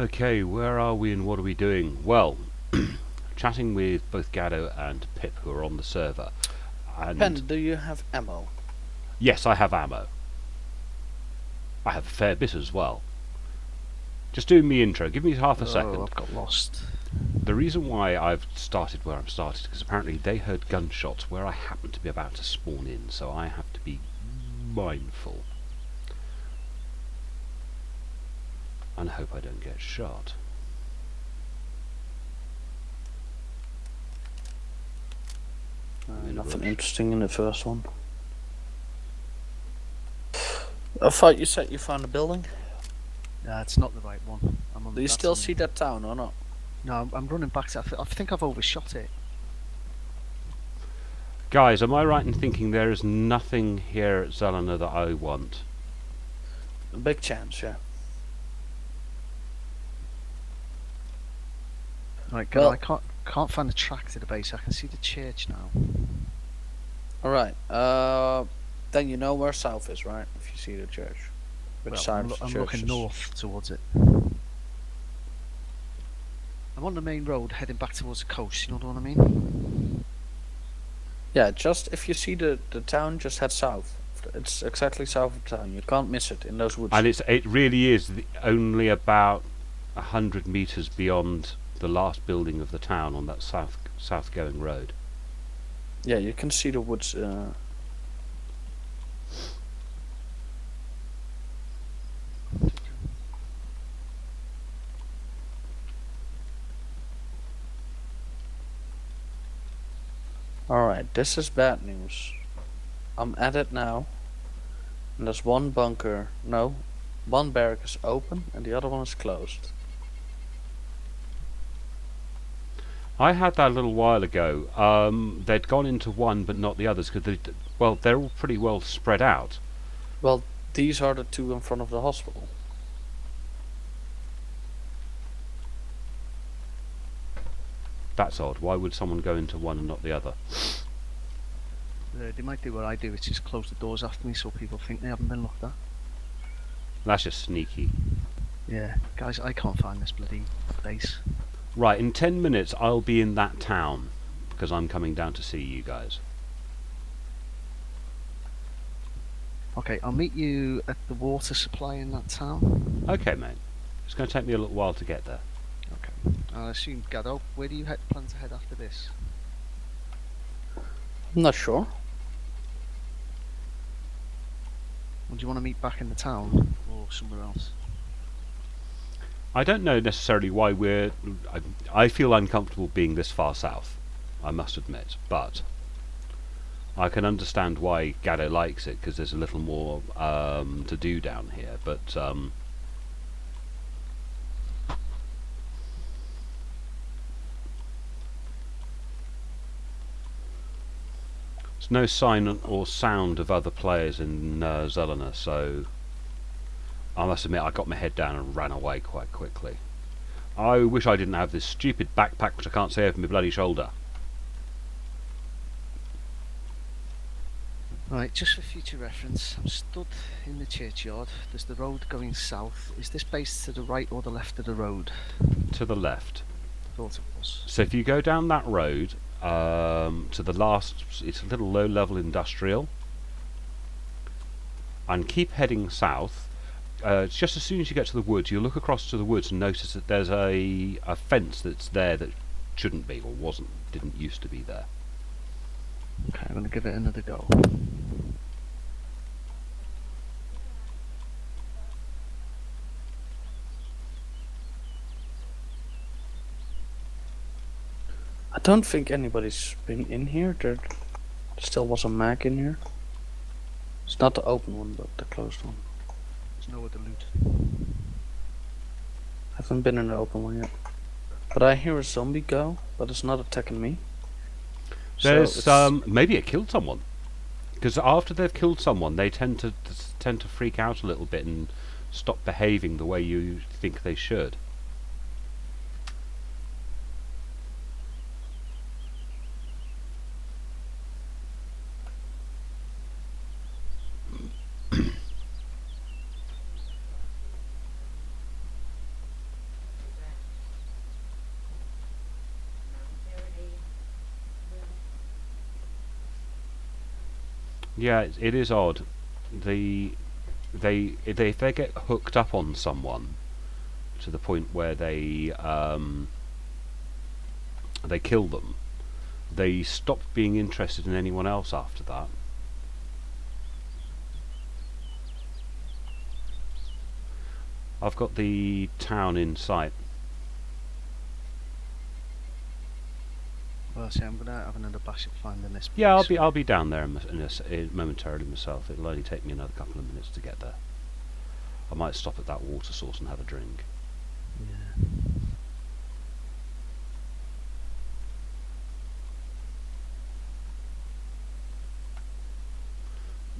Okay, where are we and what are we doing? Well, chatting with both Gaddo and Pip, who are on the server. And Pen, do you have ammo? yes, I have ammo. I have a fair bit as well. Just doing the intro. Give me half a Oh, second. I've got lost. The reason why I've started where I've started is because apparently they heard gunshots where I happen to be about to spawn in, so I have to be mindful. And hope I don't get shot. Nothing interesting in the first one. I thought you said you found a building. It's not the right one. Do you still see that town or not? No, I'm running back to. I think I've overshot it. Guys, am I right in thinking there is nothing here at Zelena that I want? A big chance, yeah. Right, Well- I can't find the track to the base. I can see the church now. Alright, then you know where south is, right? If you see the church. Which Well, side of the I'm church looking is- north towards it. I'm on the main road heading back towards the coast. You know what I mean? Yeah, just if you see the town, just head south. It's exactly south of town. You can't miss it in those woods. And it really is only about 100 metres beyond the last building of the town on that south going road. Yeah, you can see the woods. Alright, this is bad news. I'm at it now. And there's one bunker. No, one barrack is open and the other one is closed. I had that a little while ago. They'd gone into one but not the others because they're all pretty well spread out. Well, these are the two in front of the hospital. That's odd. Why would someone go into one and not the other? They might do what I do. It's just close the doors after me so people think they haven't been looked at. That's just sneaky. Yeah, guys, I can't find this bloody base. Right, in 10 minutes I'll be in that town because I'm coming down to see you guys. Okay, I'll meet you at the water supply in that town. Okay, mate. It's going to take me a little while to get there. Okay. I assume, Gaddo, where do you plan to head after this? I'm not sure. Or do you want to meet back in the town or somewhere else? I don't know necessarily why I feel uncomfortable being this far south, I must admit, but I can understand why Gaddo likes it because there's a little more to do down here, but there's no sign or sound of other players in Zelena, so I must admit I got my head down and ran away quite quickly. I wish I didn't have this stupid backpack which I can't see over my bloody shoulder. Right, just for future reference, I'm stood in the churchyard. There's the road going south. Is this base to the right or the left of the road? To the left. I thought it was. So if you go down that road to the last, it's a little low-level industrial, and keep heading south. Just as soon as you get to the woods, you look across to the woods and notice that there's a fence that's there that shouldn't be or didn't used to be there. Okay, I'm going to give it another go. I don't think anybody's been in here. There still was a mag in here. It's not the open one, but the closed one. There's no other loot. I haven't been in the open one yet. But I hear a zombie go, but it's not attacking me. There's So maybe it killed someone, because after they've killed someone, they tend to freak out a little bit and stop behaving the way you think they should. Yeah, it is odd. If they get hooked up on someone to the point where they kill them, they stop being interested in anyone else after that. I've got the town in sight. Well, see, I'm gonna have another bash at finding this place. Yeah, I'll be down there momentarily myself. It'll only take me another couple of minutes to get there. I might stop at that water source and have a drink. Yeah.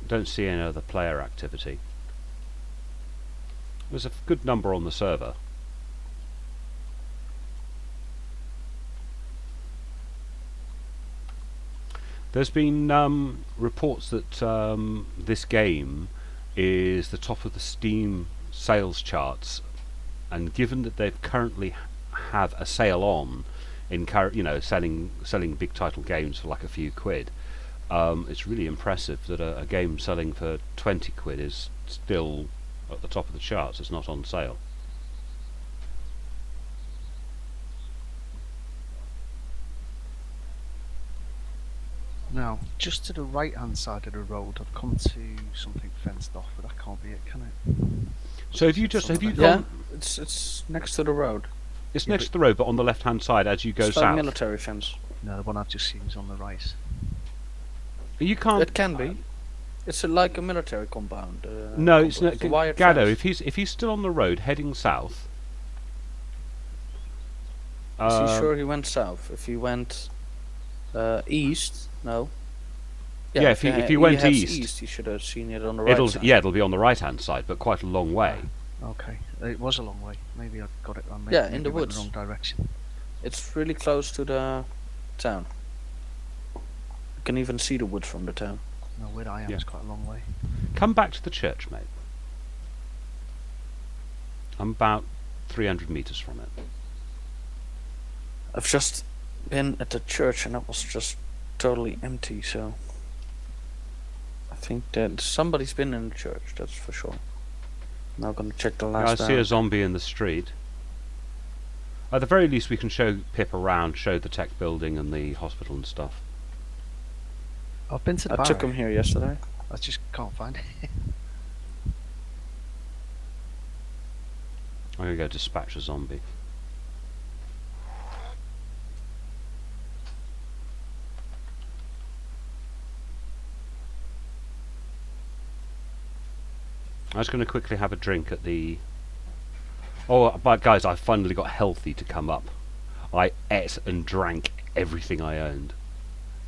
Don't see any other player activity. There's a good number on the server. There's been reports that this game is the top of the Steam sales charts, and given that they've currently have a sale on in selling big title games for like a few quid, it's really impressive that a game selling for 20 quid is still at the top of the charts. It's not on sale. Now, just to the right-hand side of the road, I've come to something fenced off, but that can't be it, can it? So have you Yeah, gone? it's next to the road. It's next to the road, but on the left-hand side as you go It's like south. military fence. No, the one I've just seen is on the right. You can't. It can be. It's like a military compound. No, it's not. a wired Gaddo, fence. if he's still on the road heading south. Is he sure he went south? If he went east, no. Yeah, if he went heads east, he should have seen it on the right side. it'll be on the right-hand side, but quite a long way. Okay, it was a long way. Maybe I got it wrong. Yeah, maybe in the went woods. wrong direction. It's really close to the town. You can even see the woods from the town. No, where I am Yeah. is quite a long way. Come back to the church, mate. I'm about 300 metres from it. I've just been at the church and it was just totally empty, so I think that somebody's been in the church, that's for sure. Now gonna check the I last see a down. zombie in the street. At the very least, we can show Pip around, show the tech building and the hospital and stuff. I've been to the I bar. took him here yesterday. I just can't find it. I'm going to go dispatch a zombie. I was going to quickly have a drink at the... Oh, but guys, I finally got healthy to come up. I ate and drank everything I owned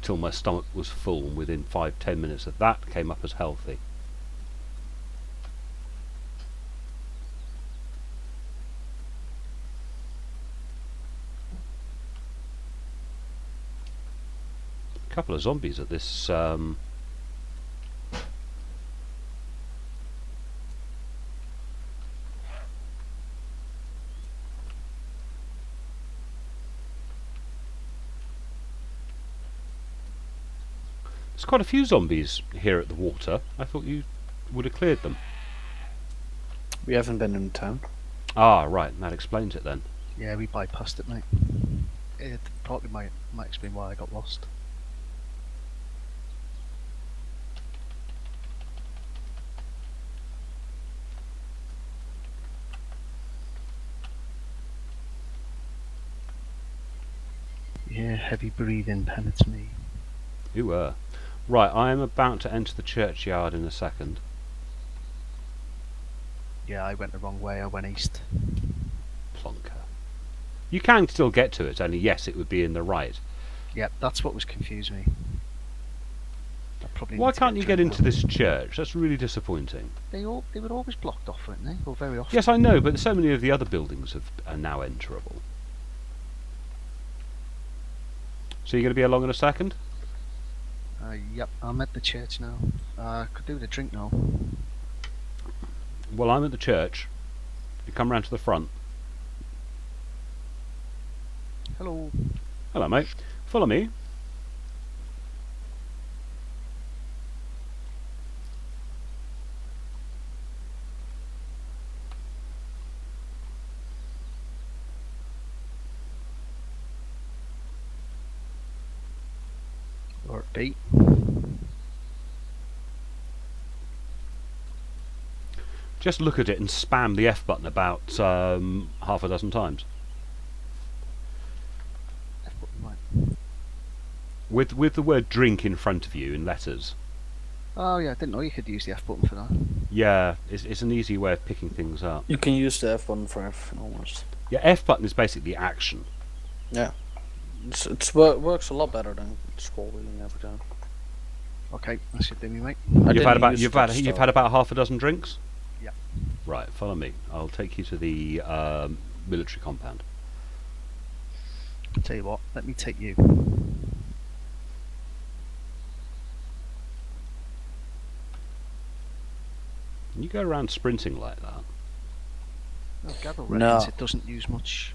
till my stomach was full, and within 5-10 minutes of that came up as healthy. A couple of zombies at this There's quite a few zombies here at the water. I thought you would have cleared them. We haven't been in town. Ah, right, that explains it then. Yeah, we bypassed it, mate. It probably might explain why I got lost. Yeah, heavy breathing penance me. You were. Right, I am about to enter the churchyard in a second. Yeah, I went the wrong way. I went east. Plonker. You can still get to it, only yes, it would be in the right. Yep, that's what was confusing me. I probably Why need to can't you get drunk into more. this church? That's really disappointing. They were always blocked off, weren't they? Or very often. Yes, I know, but so many of the other buildings are now enterable. So you're going to be along in a second? Yep, I'm at the church now. Could do with a drink now. Well, I'm at the church. You come round to the front. Hello. Hello, mate. Follow me. Or B. Just look at it and spam the F button about half a dozen times. F button, right. With the word drink in front of you in letters. Oh yeah, I didn't know you could use the F button for that. Yeah, it's an easy way of picking things up. You can use the F button for everything almost. Yeah, F button is basically action. Yeah. Works a lot better than scroll wheeling every time. Okay, that should do me, mate. You've had about half a dozen drinks? Yeah. Right, follow me. I'll take you to the military compound. I'll tell you what, let me take you. You go around sprinting like that. Oh, Gaddo No. reckons it doesn't use much.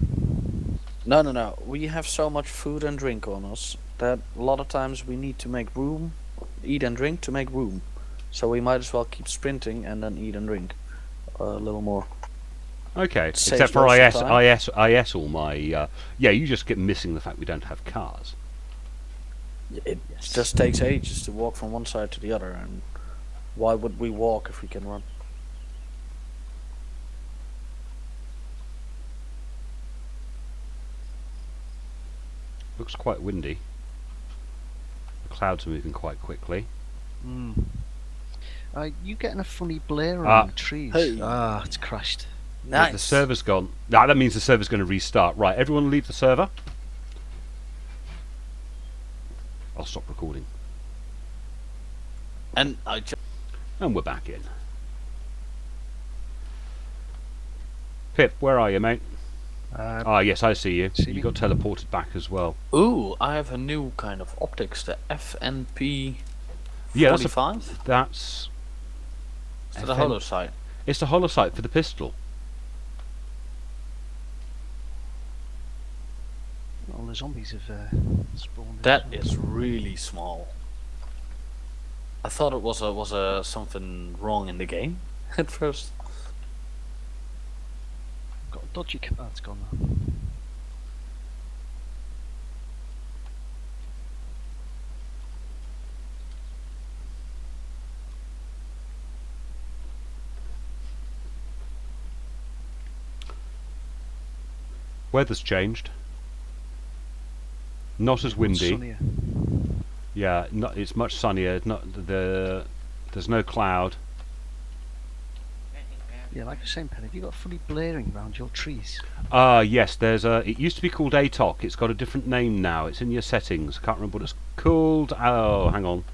No. We have so much food and drink on us that a lot of times we need to make room, eat and drink to make room. So we might as well keep sprinting and then eat and drink a little more. Okay, Saves except for lots of IS all my... yeah, you just get missing the fact we don't have cars. It just takes ages to walk from one side to the other, and why would we walk if we can run? Looks quite windy. The clouds are moving quite quickly. You getting a funny blare Ah. on the trees? Hey. Ah, it's crashed. Nice. The server's gone. Ah, that means the server's going to restart. Right, everyone leave the server. I'll stop recording. And And we're back in. Pip, where are you, mate? Ah, yes, I see you. See You me? got teleported back as well. ooh, I have a new kind of optics, the FNP Yeah, that's 45. That's... Is that a holo sight? It's the holosight for the pistol. All the zombies have spawned. That is really small. I thought it was a something wrong in the game at first. Got a dodgy. Oh, it's gone now. Weather's changed. Not as windy. Sunnier. Yeah, it's much sunnier. There's no cloud. Yeah, like I was saying, Pen, have you got funny blaring around your trees? Yes, there's a... It used to be called ATOC. It's got a different name now. It's in your settings. I can't remember what it's called. Oh, hang on.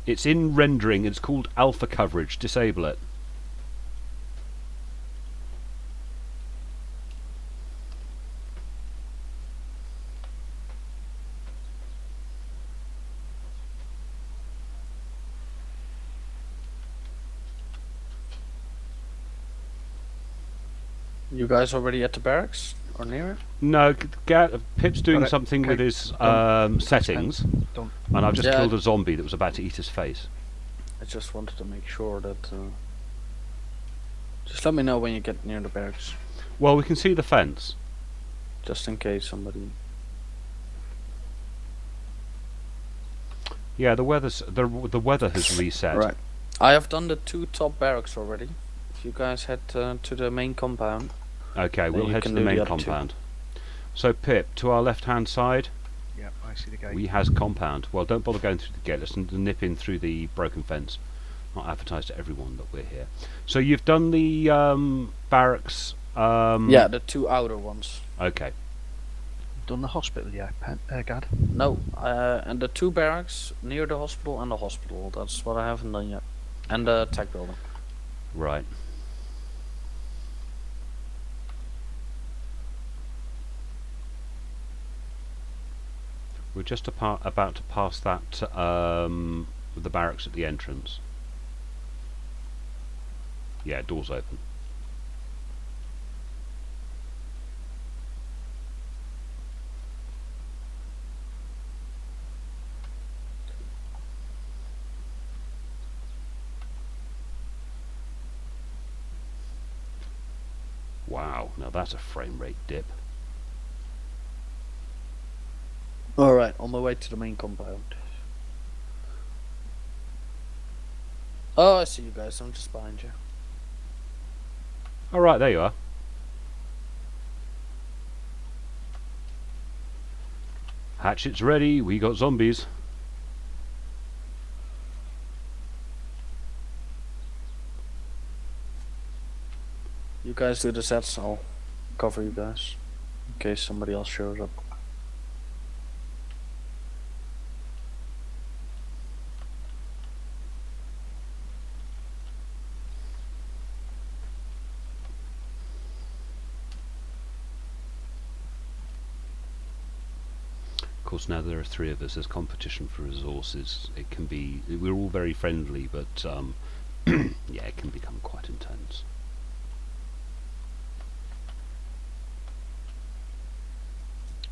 It's in rendering. It's called alpha coverage. Disable it. You guys already at the barracks or near it? No, Pip's doing Got it. something with Okay. his settings, Done. and I've just Yeah. killed a zombie that was about to eat his face. I just wanted to make sure that. Just let me know when you get near the barracks, Well, we can see the fence. just in case somebody. Yeah, the weather has reset. Right. I have done the 2 top barracks already. If you guys head to the main compound. Okay, Then we'll you head to can the do the main other two. compound. So, Pip, to our left-hand side, Yeah, I see the gate. we has compound. Well, don't bother going through the gate. Let's nip in through the broken fence. Not advertise to everyone that we're here. So you've done the barracks. Yeah, the 2 outer ones. Okay. Done the hospital, yeah, Gad. No, and the 2 barracks near the hospital and the hospital. That's what I haven't done yet. And the tech building. Right. We're just about to pass that the barracks at the entrance. Yeah, door's open. Wow, now that's a frame rate dip. Alright, on my way to the main compound. Oh, I see you guys. I'm just behind you. All right, there you are. Hatchets ready. We got zombies. You guys do the sets, I'll cover you guys. In case somebody else shows up. Of course, now there are 3 of us. There's competition for resources. It can be. We're all very friendly, but yeah, it can become quite intense.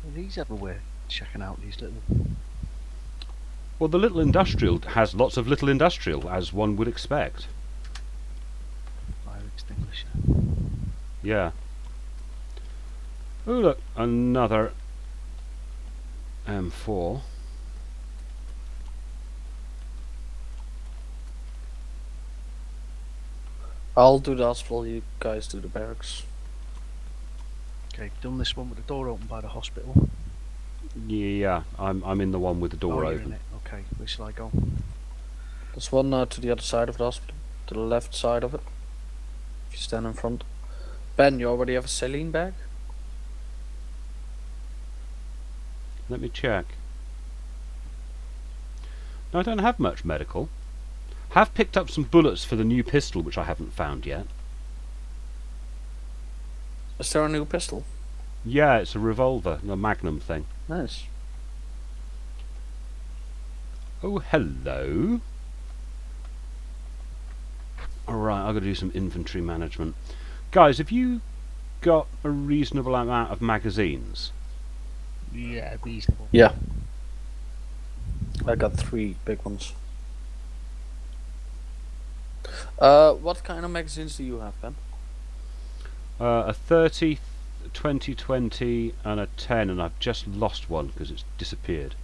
Are these everywhere? Checking out these little. Well, the little industrial has lots of little industrial, as one would expect. Fire extinguisher. Yeah. Oh look, another M4. I'll do the hospital, you guys do the barracks. Okay, done this one with the door open by the hospital. Yeah, I'm in the one with the door Oh, you're open. in it. Okay, where shall I go? There's one to the other side of the hospital. To the left side of it. If you stand in front. Ben, you already have a saline bag? Let me check. No, I don't have much medical. Have picked up some bullets for the new pistol, which I haven't found yet. Is there a new pistol? Yeah, it's a revolver, a Magnum thing. Nice. Oh, hello. Alright, I've got to do some inventory management. Guys, have you got a reasonable amount of magazines? Yeah, reasonable. Yeah. I got 3 big ones. What kind of magazines do you have, Ben? A 30, 2020 and a 10, and I've just lost one because it's disappeared.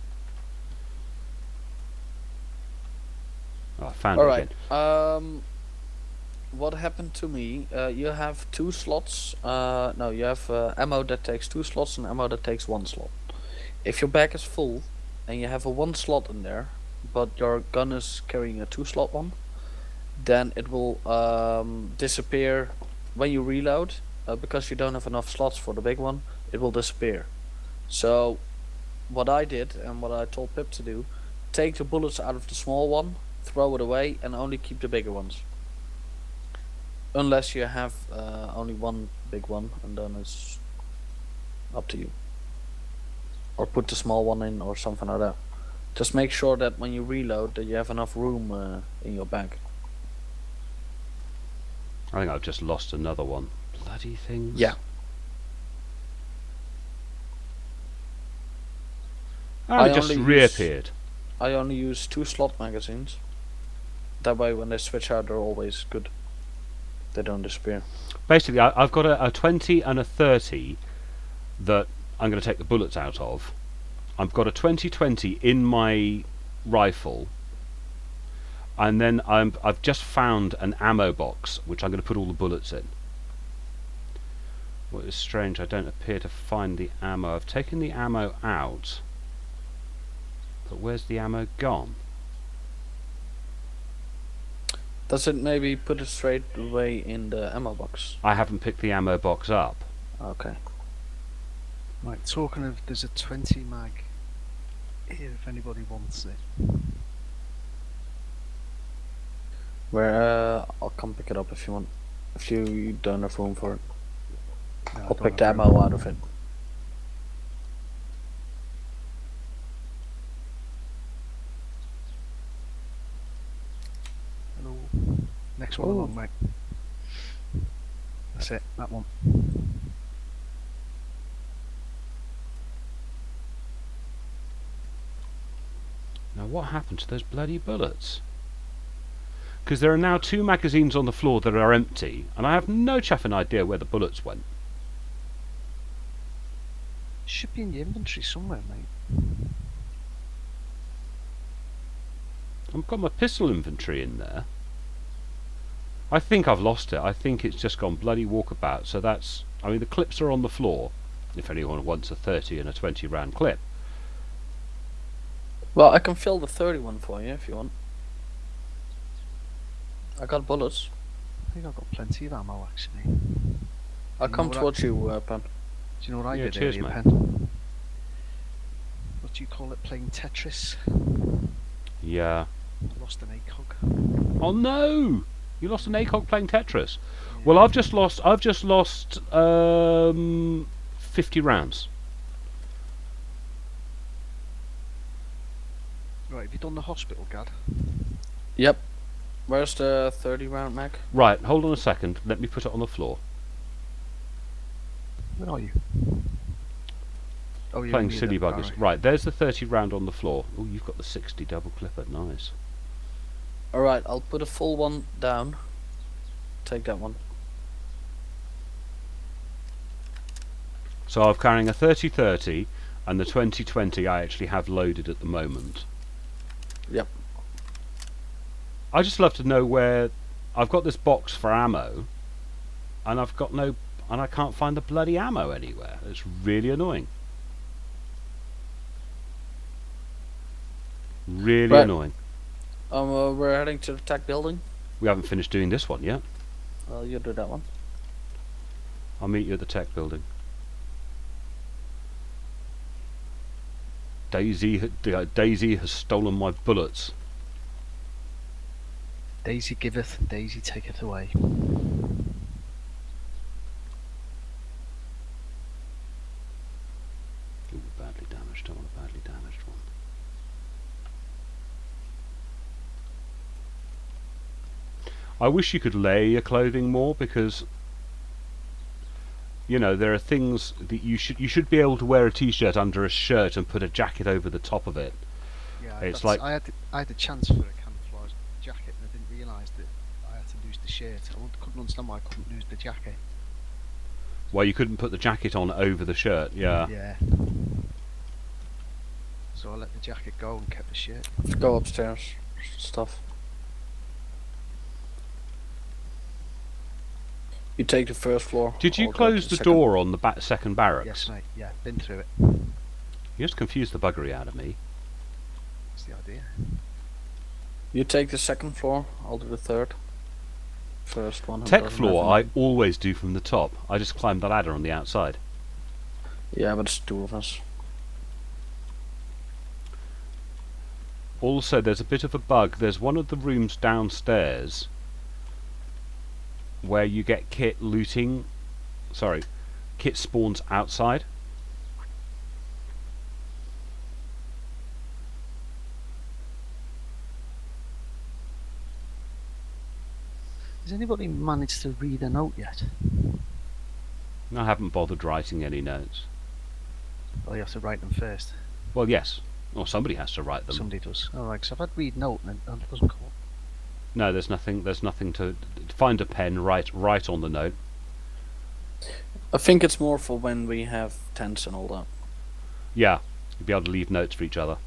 Oh, I found it Alright. again. What happened to me? You have 2 slots. No, you have ammo that takes 2 slots and ammo that takes 1 slot. If your bag is full and you have a 1 slot in there, but your gun is carrying a 2 slot one, then it will disappear when you reload. Because you don't have enough slots for the big one, it will disappear. So, what I did and what I told Pip to do, take the bullets out of the small one, throw it away, and only keep the bigger ones. Unless you have only 1 big one, and then it's up to you. Or put the small one in, or something like that. Just make sure that when you reload, that you have enough room in your bag. I think I've just lost another one. Bloody things. Yeah. Oh, I it just only use- reappeared. I only use 2 slot magazines. That way, when they switch out, they're always good. They don't disappear. Basically, I've got a 20 and a 30 that I'm going to take the bullets out of. I've got a 20-20 in my rifle, and then I've just found an ammo box which I'm going to put all the bullets in. What is strange, I don't appear to find the ammo. I've taken the ammo out, but where's the ammo gone? Does it maybe put it straight away in the ammo box? I haven't picked the ammo box up. Okay. Right, talking of, there's a 20 mag here if anybody wants it. Where I'll come pick it up if you want. If you don't have room for it, No, I I'll don't pick the have ammo out of it. Hello. Next one Oh. along, mate. That's it, that one. Now what happened to those bloody bullets? Because there are now 2 magazines on the floor that are empty, and I have no chuffing idea where the bullets went. Should be in your inventory somewhere, mate. I've got my pistol inventory in there. I think I've lost it. I think it's just gone bloody walkabout. So that's... I mean, the clips are on the floor, if anyone wants a 30 and a 20 round clip. Well, I can fill the 31 for you if you want. I got bullets. I think I've got plenty of ammo, actually. I'll come towards you, Pen. Do you know what I Yeah, did cheers, earlier, mate. Pen? What do you call it? Playing Tetris? Yeah. I lost an ACOG. Oh no! You lost an ACOG playing Tetris. Yeah. Well, I've just lost 50 rounds. Right, have you done the hospital, Gad? Yep. Where's the 30 round mag? Right, hold on a second. Let me put it on the floor. Where are you? Oh, you're Playing near silly the buggers. barrack. Right, there's the 30 round on the floor. Oh, you've got the 60 double clipper. Nice. Alright, I'll put a full one down. Take that one. So I'm carrying a 30-30 and the 20-20 I actually have loaded at the moment. Yep. I just love to know where... I've got this box for ammo and I've got no... and I can't find the bloody ammo anywhere. It's really annoying. Really Right. annoying. We're heading to the tech building. We haven't finished doing this one yet. Well, you do that one. I'll meet you at the tech building. Daisy has stolen my bullets. Daisy giveth and Daisy taketh away. Ooh, badly damaged. I want a badly damaged one. I wish you could layer your clothing more, because you know there are things that you should be able to wear a t-shirt under a shirt and put a jacket over the top of it. Yeah, It's that's- like- I had a chance for a camouflage jacket and I didn't realise that I had to lose the shirt. Couldn't understand why I couldn't lose the jacket. Well, you couldn't put the jacket on over the shirt. Yeah. Yeah. So I let the jacket go and kept the shirt. Let's go upstairs. Stuff. You take the first floor. Did you I'll go close to the second. door on the second barracks? Yes, mate. Yeah, been through it. You just confused the buggery out of me. That's the idea. You take the second floor. I'll do the third. First one. Tech doesn't floor, have I any- always do from the top. I just climb the ladder on the outside. Yeah, but it's two of us. Also, there's a bit of a bug. There's one of the rooms downstairs where you get kit looting. Sorry, kit spawns outside. Has anybody managed to read a note yet? I haven't bothered writing any notes. Well, you have to write them first. Well, yes. Or somebody has to write them. Somebody does. Alright, so I've had read note and it doesn't come up. No, there's nothing. There's nothing to find a pen. Write on the note. I think it's more for when we have tents and all that. Yeah, you'll be able to leave notes for each other.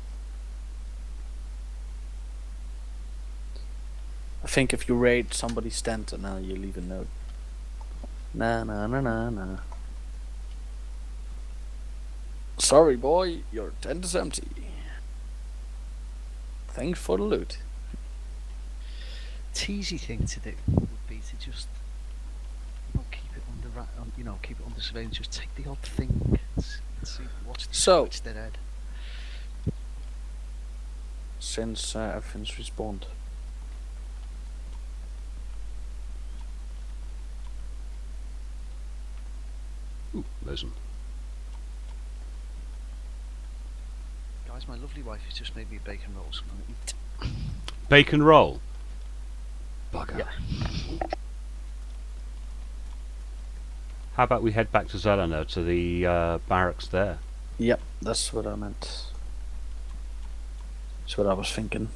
I think if you raid somebody's tent and now you leave a note. Nah, nah, nah, nah, nah. Sorry, boy, your tent is empty. Thanks for the loot. Teasy thing to do would be to just keep it under keep it under surveillance. Just take the odd thing and see what's So- what's their head. Since everything's respawned. Ooh, there's one. Guys, my lovely wife has just made me bacon rolls. I'm gonna eat. Bacon roll. Bugger. Yeah. How about we head back to Zelena, to the barracks there? Yep, that's what I meant. That's what I was thinking.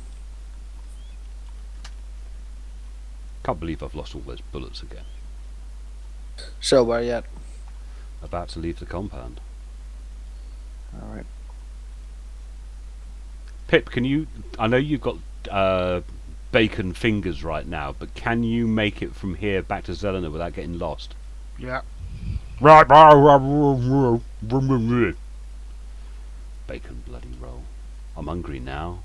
Can't believe I've lost all those bullets again. So, where you at? About to leave the compound. Alright. Pip, can you? I know you've got bacon fingers right now, but can you make it from here back to Zelena without getting lost? Yeah. Right. Bacon bloody roll. I'm hungry now.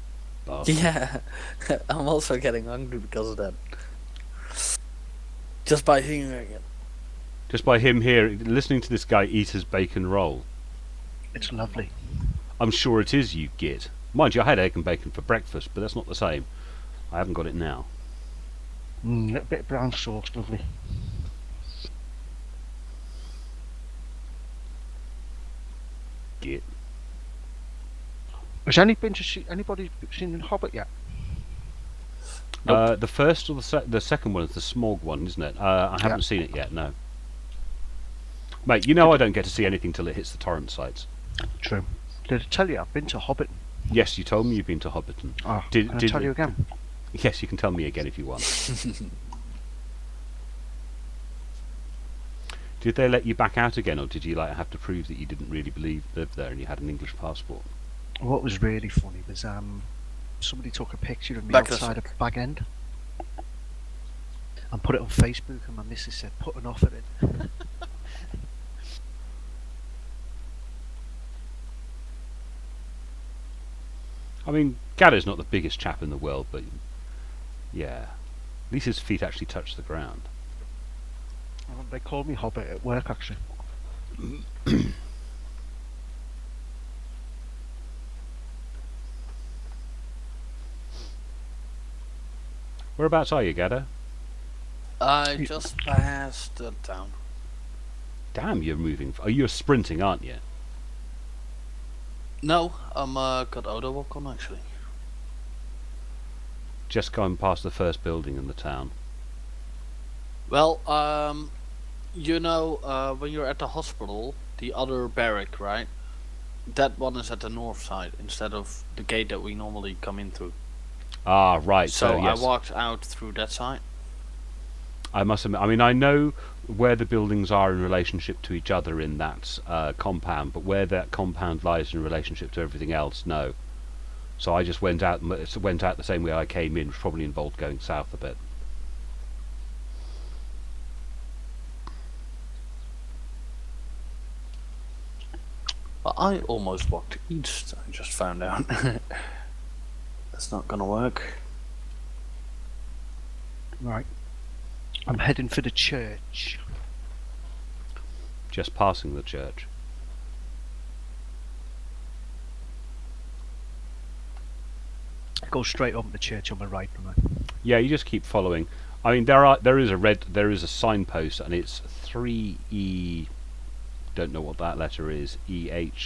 Bastard. Yeah, I'm also getting hungry because of that. Just by hearing it. Just by him here, listening to this guy eat his bacon roll. It's lovely. I'm sure it is, you git. Mind you, I had egg and bacon for breakfast, but that's not the same. I haven't got it now. Little bit of brown sauce, lovely. Git. Has anybody seen The Hobbit yet? The first or the second one is the Smog one, isn't it? I haven't seen it yet, no. Mate, you know I don't get to see anything till it hits the torrent sites. True. Did I tell you I've been to Hobbit? Yes, you told me you've been to Hobbiton. Oh, can I tell you again? Yes, you can tell me again if you want. Did they let you back out again, or did you have to prove that you didn't really live there and you had an English passport? What was really funny was somebody took a picture of me Back outside us. of Bag End and put it on Facebook, and my missus said, "Put an offer in." I mean, Gaddo's not the biggest chap in the world, but yeah, at least his feet actually touch the ground. They called me Hobbit at work, actually. Whereabouts are you, Gaddo? I just passed the town. Damn, you're moving. You're sprinting, aren't you? No, I'm got auto walk on actually. Just going past the first building in the town. Well, you know, when you're at the hospital, the other barrack, right? That one is at the north side instead of the gate that we normally come in through. Ah, right. So yes. I walked out through that side. I must admit, I mean, I know where the buildings are in relationship to each other in that compound, but where that compound lies in relationship to everything else, no. So I just went out the same way I came in, which probably involved going south a bit. Well, I almost walked east. I just found out. That's not gonna work. Right. I'm heading for the church. Just passing the church. Go straight up the church on my right, don't I? Yeah, you just keep following. I mean, there is a signpost, and it's 3E. Don't know what that letter is. EHOROPCK,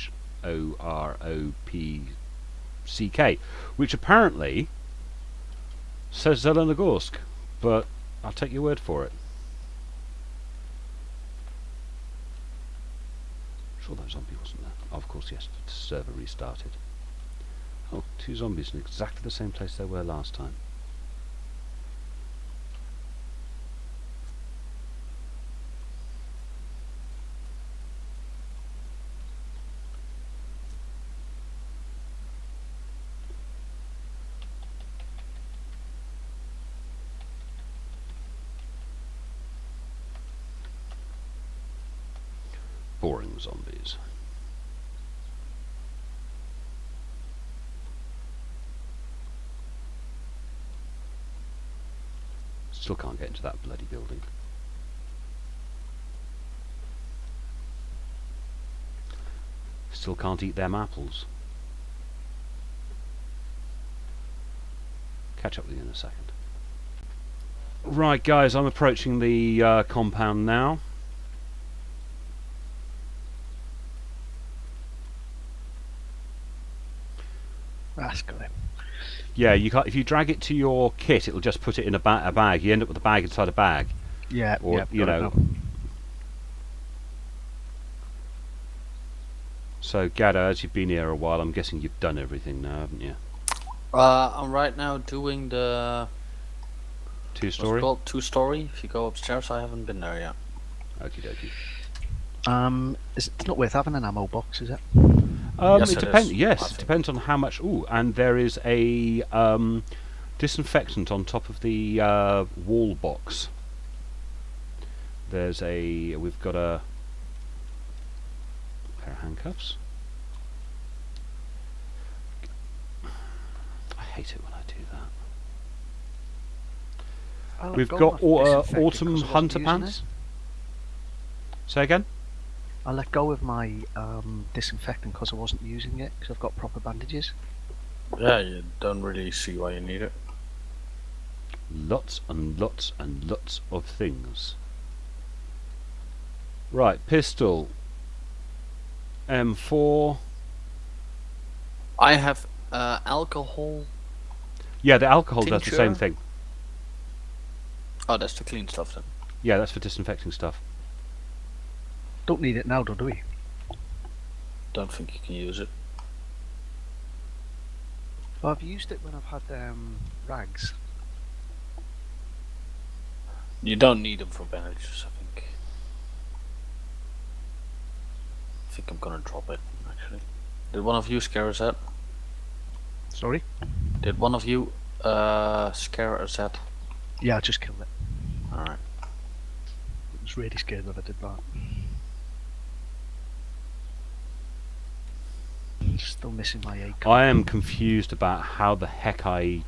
which apparently says Zelenogorsk, but I'll take your word for it. Sure, that zombie wasn't there. Oh, of course, yes. The server restarted. Oh, 2 zombies in exactly the same place they were last time. Boring zombies. Still can't get into that bloody building. Still can't eat them apples. Catch up with you in a second. Right, guys, I'm approaching the compound now. That's got it. Yeah, you can't, if you drag it to your kit, it'll just put it in a bag. You end up with a bag inside a bag. Yeah, Or, yeah, you got it know. now. So, Gaddo, as you've been here a while, I'm guessing you've done everything now, haven't you? I'm right now doing the what's it 2-story? called 2-story. If you go upstairs, I haven't been there yet. Okie dokie. It's not worth having an ammo box, is it? Yes, It it depends. is, I Yes, it think. depends on how much. Ooh, and there is a disinfectant on top of the wall box. There's a. We've got a pair of handcuffs. I hate it when I do that. I let We've go got of my disinfectant autumn 'cause I wasn't hunter using pants. it. Say again. I let go of my disinfectant because I wasn't using it because I've got proper bandages. Yeah, you don't really see why you need it. Lots and lots and lots of things. Right, pistol. M4. I have alcohol. Yeah, the alcohol does the same Tincture? thing. Oh, that's the clean stuff then. Yeah, that's for disinfecting stuff. Don't need it now, do we? Don't think you can use it. Well, I've used it when I've had rags. You don't need them for bandages, I think. I think I'm gonna drop it, actually. Did one of you scare us at? Sorry? Did one of you scare us at? Yeah, I just killed it. Alright. I was really scared that I did that. Still missing my AK. I am confused about how the heck I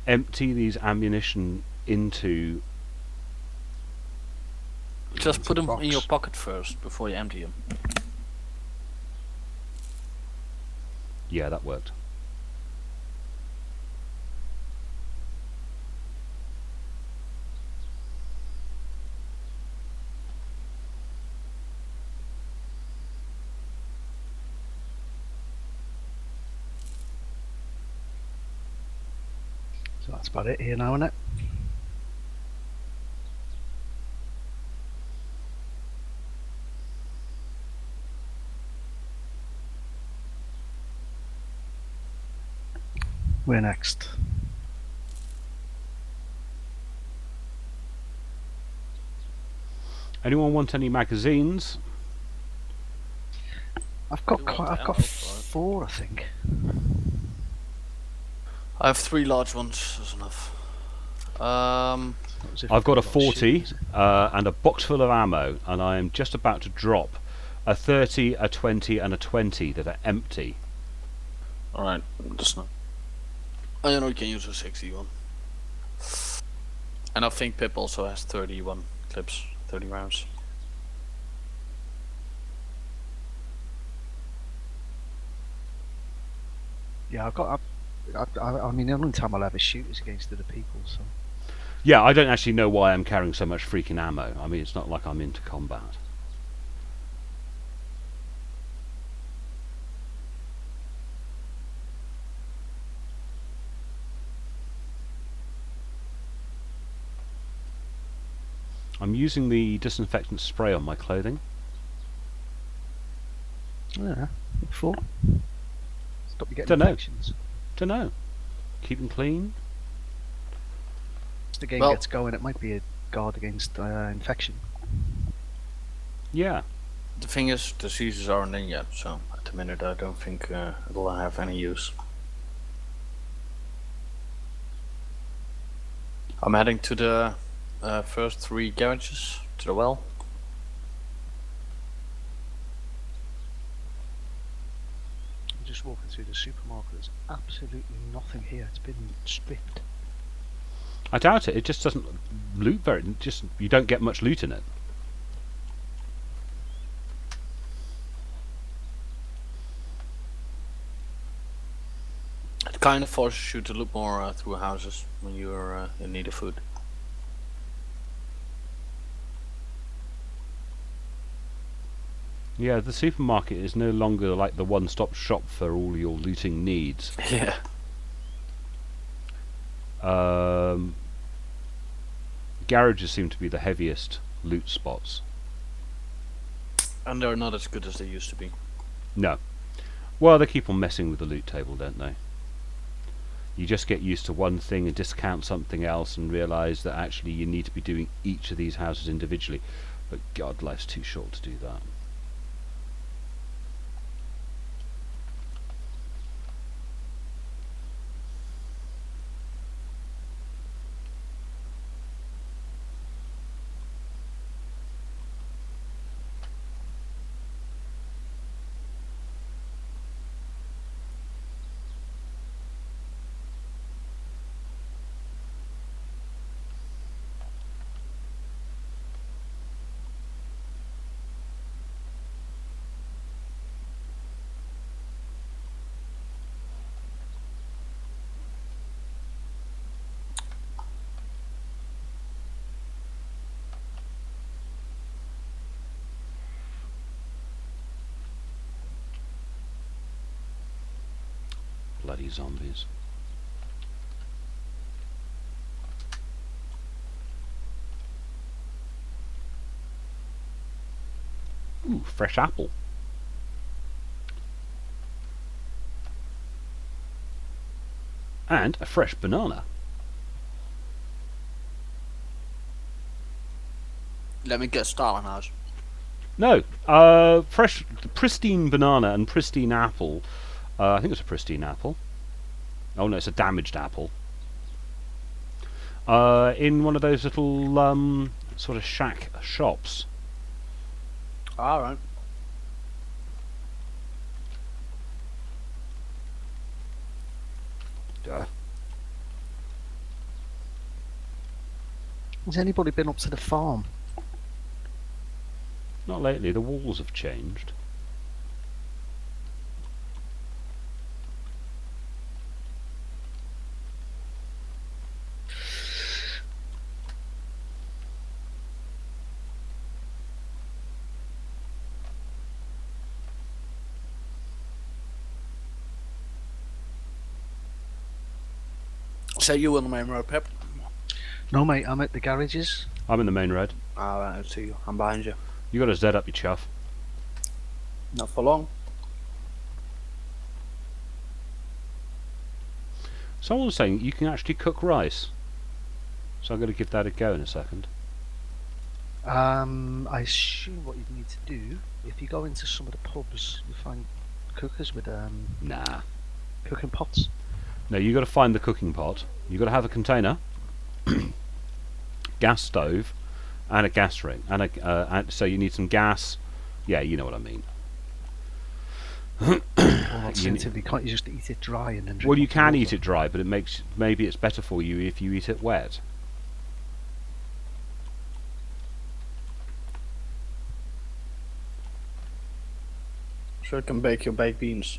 empty these ammunition into. Just put them in box. your pocket first before you empty them. Yeah, that worked. So that's about it here now, isn't it? Where next? Anyone want any magazines? I've got You want I've ammo got for it? 4, I think. I have 3 large ones, that's enough. That was if I've got a lot of 40 shooters. and a box full of ammo, and I am just about to drop a 30, a 20, and a 20 that are empty. Alright, that's not. I know you can use a 61. And I think Pip also has 31 clips, 30 rounds. Yeah, I mean, the only time I'll ever shoot is against other people, so. Yeah, I don't actually know why I'm carrying so much freaking ammo. I mean, it's not like I'm into combat. I'm using the disinfectant spray on my clothing. Yeah, 4. Stop you getting Dunno. infections. Don't know. Keep them clean. As the game Well- gets going, it might be a guard against infection. Yeah. The thing is, the seasons aren't in yet, so at the minute I don't think it'll have any use. I'm heading to the first 3 garages, to the well. I'm just walking through the supermarket. There's absolutely nothing here. It's been stripped. I doubt it. It just doesn't loot very. Just you don't get much loot in it. It kind of forces you to look more through houses when you're in need of food. Yeah, the supermarket is no longer like the one-stop shop for all your looting needs. Yeah. Garages seem to be the heaviest loot spots. And they're not as good as they used to be. No. Well, they keep on messing with the loot table, don't they? You just get used to one thing and discount something else and realise that actually you need to be doing each of these houses individually. But God, life's too short to do that. Bloody zombies. Ooh, fresh apple. And a fresh banana. Let me guess, Stalin House. No, fresh, pristine banana and pristine apple. I think it's a pristine apple. Oh no, it's a damaged apple. In one of those little sort of shack shops. Alright. Has anybody been up to the farm? Not lately, the walls have changed. So you on the main road, Pip? No, mate, I'm at the garages. I'm in the main road. Alright, I see you. I'm behind you. You got a Z up your chuff. Not for long. Someone was saying you can actually cook rice. So I'm going to give that a go in a second. I assume what you need to do, if you go into some of the pubs, you find cookers with Nah. cooking pots. No, you got to find the cooking pot. You got to have a container, gas stove, and a gas ring. And so you need some gas. Yeah, you know what I mean. Well, alternatively, can't you just eat it dry and then drink Well, you hot can water? eat it dry, but maybe it's better for you if you eat it wet. So you can bake your baked beans.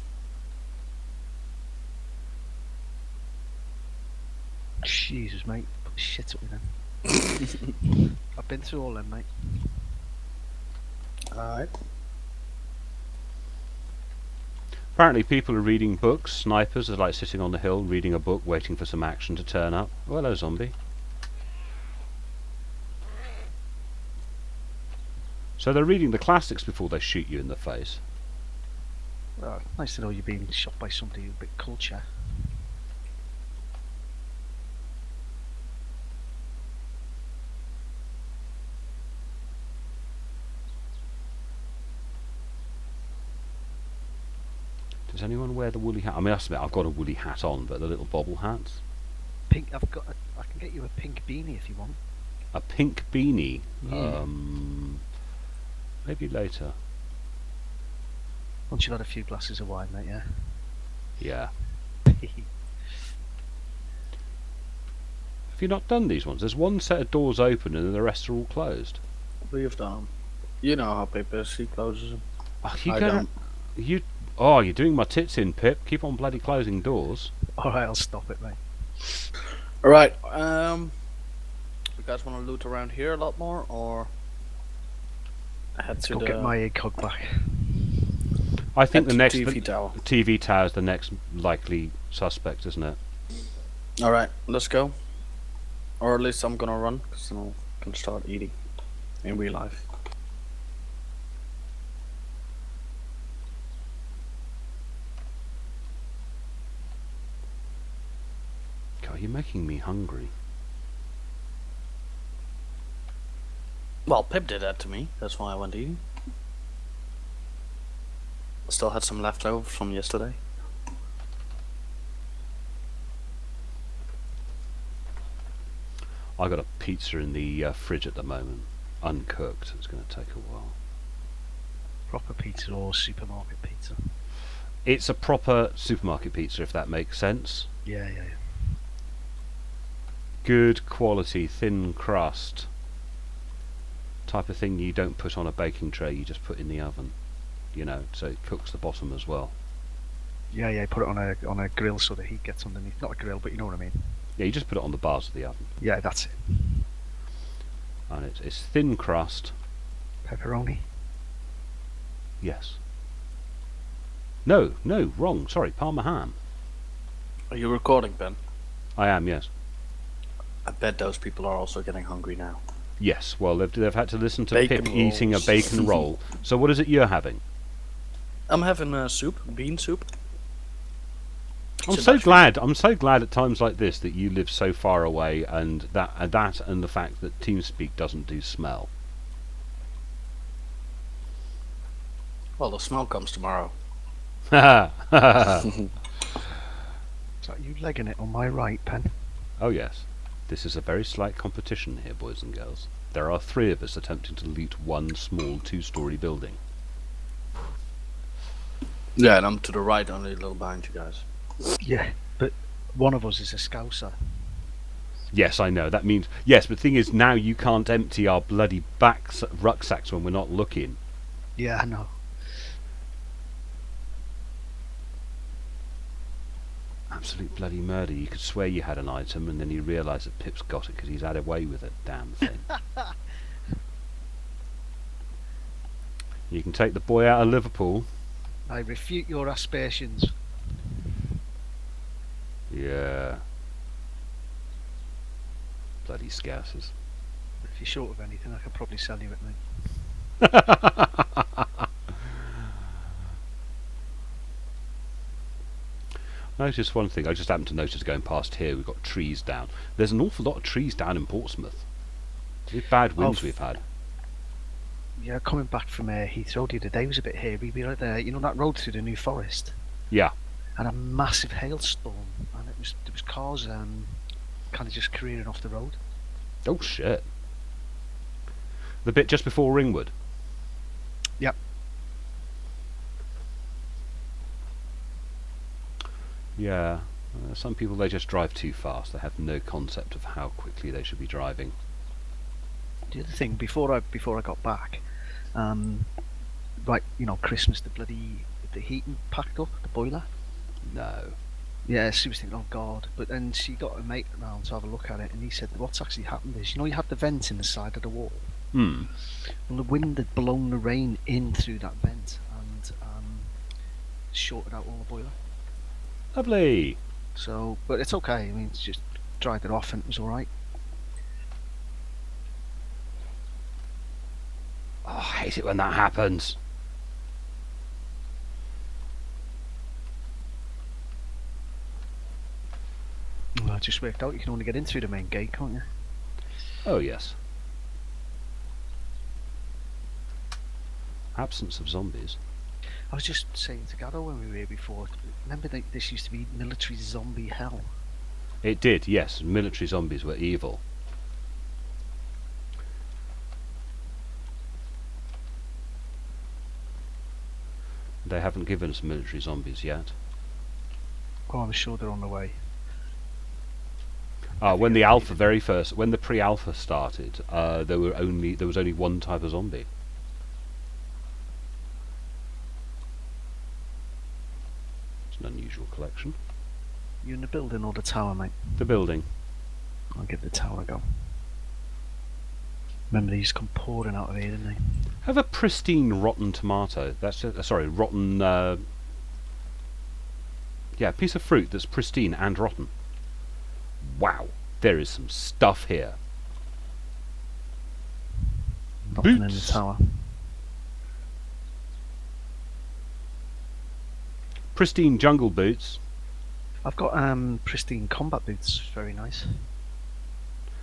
Jesus, mate, put the shit up with them. I've been through all them, mate. Alright. Apparently people are reading books. Snipers are like sitting on the hill reading a book, waiting for some action to turn up. Oh, hello, zombie. So they're reading the classics before they shoot you in the face. Well, nice to know you're being shot by somebody with a bit culture. Does anyone wear the woolly hat? I mean, I must admit, I've got a woolly hat on, but the little bobble hats. Pink. I can get you a pink beanie if you want. A pink beanie. Yeah. Maybe later. Once you've had a few glasses of wine, mate. Yeah. Yeah. Have you not done these ones? There's one set of doors open and then the rest are all closed. We've done. You know how Pip is. He closes them. Oh, you're doing my tits in, Pip. Keep on bloody closing doors. All right, I'll stop it, mate. Alright, you guys want to loot around here a lot more, or head to Go the get my egg hog back. I think head the to next TV tower? TV tower is the next likely suspect, isn't it? Alright, let's go. Or at least I'm gonna run, because then I can start eating in real life. God, you're making me hungry. Well, Pip did that to me, that's why I went eating. Still had some leftovers from yesterday. I got a pizza in the fridge at the moment, uncooked. It's going to take a while. Proper pizza or supermarket pizza? It's a proper supermarket pizza, if that makes sense. Yeah. Good quality, thin crust. Type of thing you don't put on a baking tray, you just put in the oven. You know, so it cooks the bottom as well. Yeah. Put it on a grill so the heat gets underneath. Not a grill, but you know what I mean. Yeah, you just put it on the bars of the oven. Yeah, that's it. And it's thin crust. Pepperoni. Yes. No, wrong. Sorry, Parma ham. Are you recording, Ben? I am, yes. I bet those people are also getting hungry now. Yes, well, they've had to listen to Bacon Pip eating a rolls. bacon roll. So what is it you're having? I'm having soup, bean soup. I'm So so that's glad. I'm so glad at times like this that you live so far away, and that and the fact that TeamSpeak doesn't do smell. Well, the smell comes tomorrow. Oh Is that you legging it on my right, Pen? yes, this is a very slight competition here, boys and girls. There are 3 of us attempting to loot one small 2-story building. Yeah, and I'm to the right, only a little behind you guys. Yeah, but one of us is a scouser. Yes, I know. That means yes, but the thing is, now you can't empty our bloody rucksacks when we're not looking. Yeah, I know. Absolute bloody murder. You could swear you had an item, and then you realise that Pip's got it because he's had away with it. Damn thing. You can take the boy out of Liverpool. I refute your aspersions. Yeah. Bloody scousers. If you're short of anything, I could probably sell you it, mate. Notice one thing. I just happened to notice going past here, we've got trees down. There's an awful lot of trees down in Portsmouth. With bad winds we've had. Yeah, coming back from Heathrow the other day was a bit hairy. We were out there, you know that road through the New Forest? Yeah. And a massive hailstorm, and there was cars kind of just careering off the road. Oh shit. The bit just before Ringwood. Yep. Yeah. Some people, they just drive too fast. They have no concept of how quickly they should be driving. The other thing, before I got back, right, you know, Christmas, the heating packed up, the boiler. No. Yeah, she was thinking, oh God. But then she got a mate round to have a look at it, and he said, what's actually happened is, you know, you have the vent in the side of the wall. Hmm. Well, the wind had blown the rain in through that vent and shorted out all the boiler. Lovely. So, but it's okay. I mean, it's just dried it off and it was all right. Oh, I hate it when that happens. Well, it just worked out. You can only get in through the main gate, can't you? Oh yes. Absence of zombies. I was just saying to Gaddo when we were here before. Remember that this used to be military zombie hell. It did, yes. Military zombies were evil. They haven't given us military zombies yet. Oh, I'm sure they're on the way. When the alpha when the pre-alpha started, there was only one type of zombie. It's an unusual collection. You in the building or the tower, mate? The building. I'll give the tower a go. Remember, they used to come pouring out of here, didn't they? Have a pristine rotten tomato. That's sorry, rotten. Yeah, piece of fruit that's pristine and rotten. Wow, there is some stuff here. Nothing in the Boots. tower. Pristine jungle boots. I've got pristine combat boots. Very nice.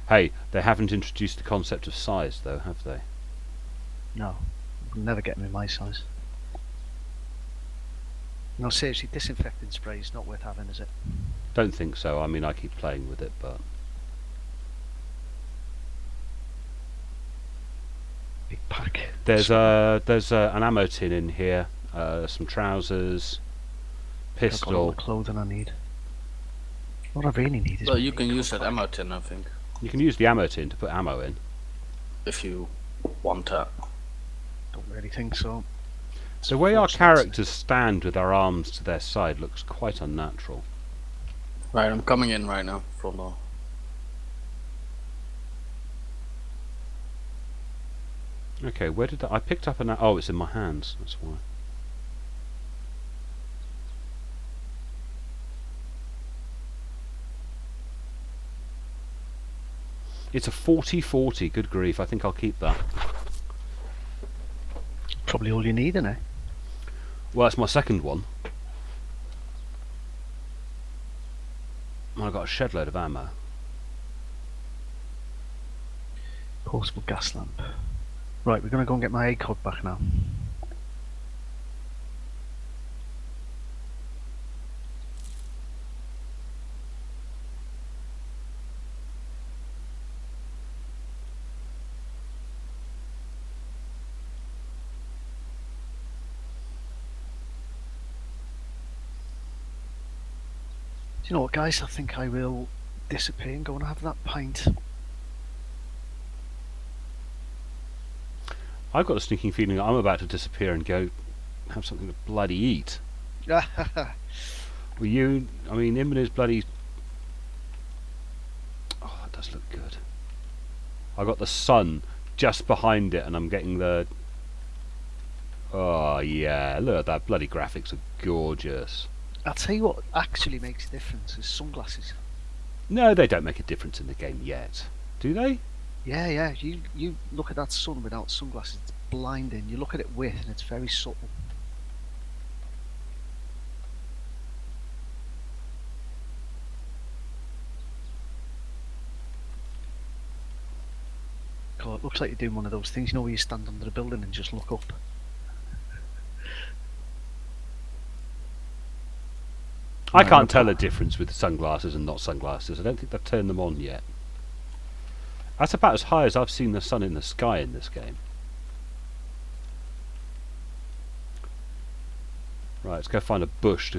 Hey, they haven't introduced the concept of size, though, have they? No, I'll never get them in my size. No, seriously, disinfecting spray is not worth having, is it? Don't think so. I mean, I keep playing with it, but Big pack. there's an ammo tin in here, some trousers, I've got all pistol. the clothing I need. What I really need is. Well, you my can makeup use that pack. ammo tin, I think, You can use the ammo tin to put ammo in. if you want that. Don't really think so. The way our Force, characters stand with their arms to their side looks quite unnatural. Right, I'm coming in right now, front door. Okay, where did that? I picked up an. Oh, it's in my hands. That's why. It's a 40-40. Good grief! I think I'll keep that. Probably all you need, innit? Well, that's my second one. I've got a shed load of ammo. Portable gas lamp. Right, we're gonna go and get my ACOG back now. Do you know what, guys? I think I will disappear and go and have that pint. I've got a sneaking feeling that I'm about to disappear and go have something to bloody eat. Well, you, I mean, him and his bloody... Oh, that does look good. I got the sun just behind it and I'm getting the... Oh, yeah, look at that, bloody graphics are gorgeous. I'll tell you what actually makes a difference is sunglasses. No, they don't make a difference in the game yet. Do they? Yeah. You look at that sun without sunglasses, it's blinding. You look at it with, and it's very subtle. God, it looks like you're doing one of those things, you know, where you stand under a building and just look up. I can't tell a difference with sunglasses and not sunglasses. I don't think they've turned them on yet. That's about as high as I've seen the sun in the sky in this game. Right, let's go find a bush to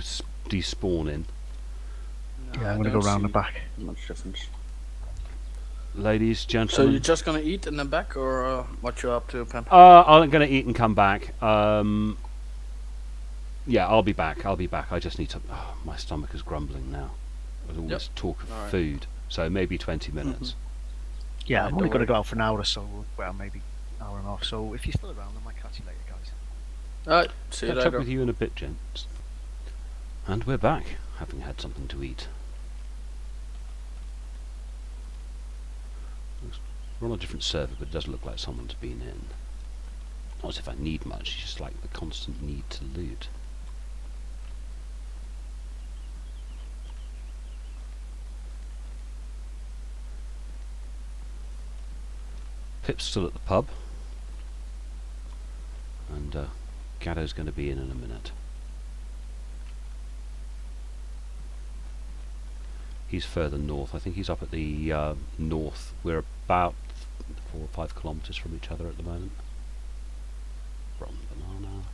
despawn in. Yeah, I'm going to go round the back. Much difference. Ladies, So gentlemen. you're just gonna eat in the back, or what you up to, Pen? I'm going to eat and come back. Yeah, I'll be back. I just need to... Oh, my stomach is grumbling now. With all this talk of Alright. food. So maybe 20 minutes. Yeah, Right, I'm only don't going to worry. go out for an hour or so. Well, maybe an hour and a half. So if you're still around, I might catch you later, guys. Alright, see you Catch up later. with you in a bit, gents. And we're back, having had something to eat. We're on a different server, but it does look like someone's been in. Not as if I need much, it's just like the constant need to loot. Pip's still at the pub. And Gaddo's going to be in a minute. He's further north. I think he's up at the north. We're about 4 or 5 kilometres from each other at the moment. From banana.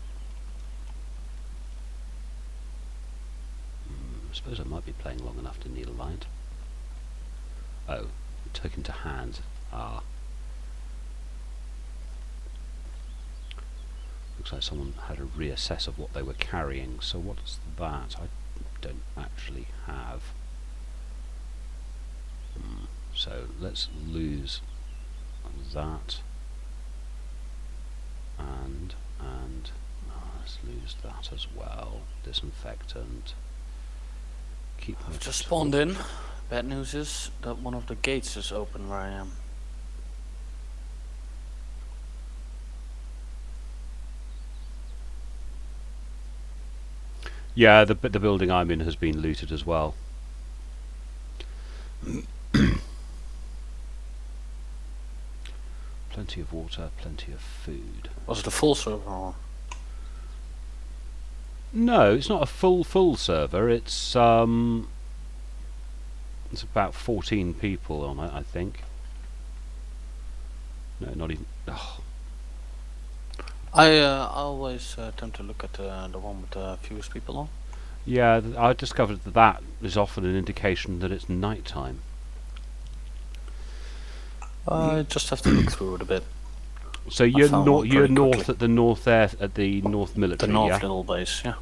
I suppose I might be playing long enough to need a light. Oh, it took him to hand. Ah. Looks like someone had a reassess of what they were carrying. So what's that? I don't actually have. So let's lose that, and let's lose that as well. Disinfectant. Keep. I've just spawned in. Bad news is that one of the gates is open where I am. Yeah, the building I'm in has been looted as well. Plenty of water, plenty of food. Was it a full server? Or? No, it's not a full server. It's about 14 people on it, I think. No, not even. Oh. I always tend to look at the one with the fewest people on. Yeah, I discovered that that is often an indication that it's night time. I just have to look through it a bit. So you're found one you're pretty north quickly. at the north there at the North The Military. North yeah? Little Base, yeah.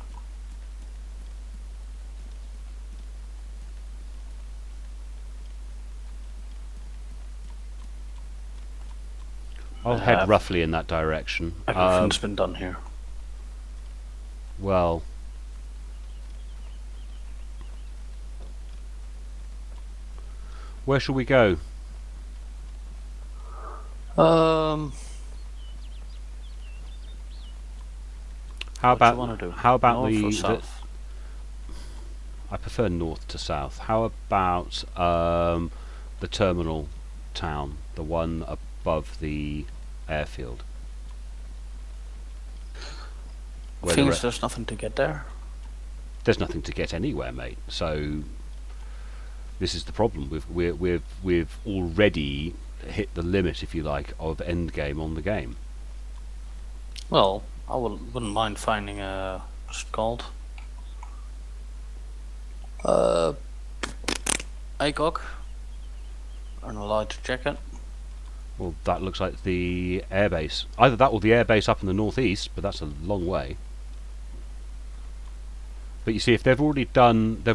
I'll head roughly in that direction. Everything's been done here. Well, where shall we go? Um, How what you about want to do? how about North or the? south? I prefer north to south. How about the terminal town, the one above the airfield, where Thing is, there's nothing to get there. there's nothing to get anywhere, mate. So this is the problem. We've already hit the limit, if you like, of end game on the game. Well, I wouldn't mind finding a what's it called? ACOG. I'm allowed to check it. Well, that looks like the airbase. Either that or the airbase up in the northeast, but that's a long way. But you see, if they've already done the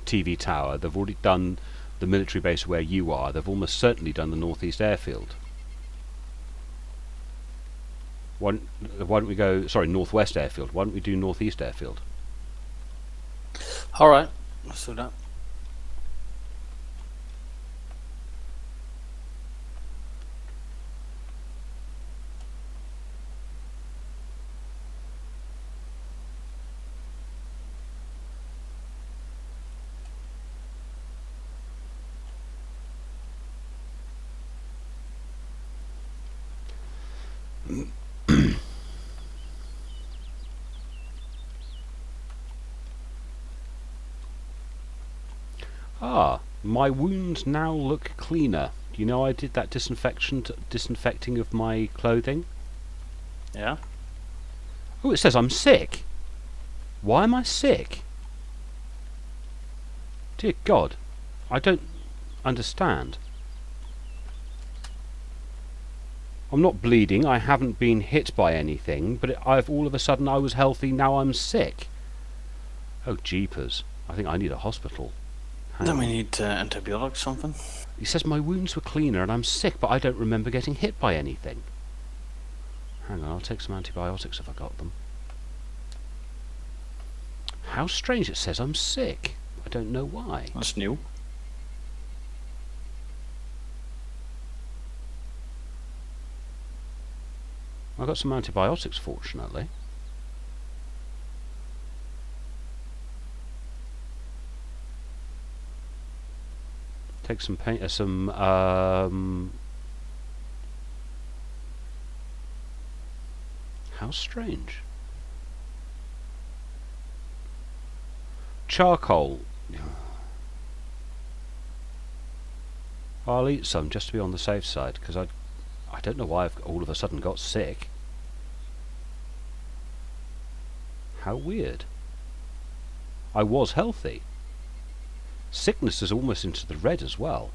TV tower, they've already done the military base where you are. They've almost certainly done the northeast airfield. Why don't we go? Sorry, northwest airfield. Why don't we do northeast airfield? All right, let's do that. Ah, my wounds now look cleaner. Do you know I did that disinfecting of my clothing? Yeah. Oh, it says I'm sick. Why am I sick? Dear God, I don't understand. I'm not bleeding, I haven't been hit by anything, but I've all of a sudden I was healthy, now I'm sick. Oh, jeepers. I think I need a hospital. Then we need antibiotics, something. He says my wounds were cleaner and I'm sick, but I don't remember getting hit by anything. Hang on, I'll take some antibiotics if I got them. How strange, it says I'm sick. I don't know why. That's new. I got some antibiotics, fortunately. Take some paint, how strange. Charcoal. I'll eat some just to be on the safe side, because I don't know why I've all of a sudden got sick. How weird. I was healthy. Sickness is almost into the red as well.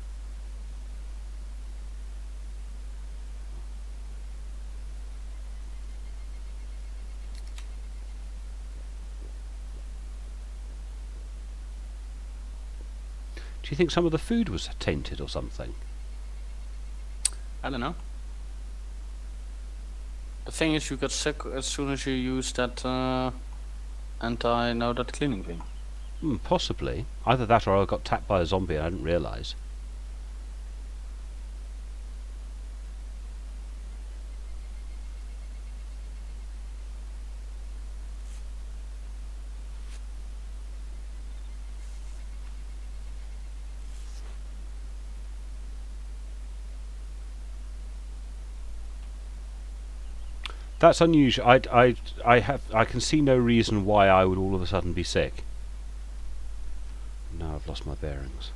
Do you think some of the food was tainted or something? I don't know. The thing is, you got sick as soon as you used that that cleaning thing. Possibly. Either that or I got tapped by a zombie and I didn't realise. That's unusual. I can see no reason why I would all of a sudden be sick. Now I've lost my bearings.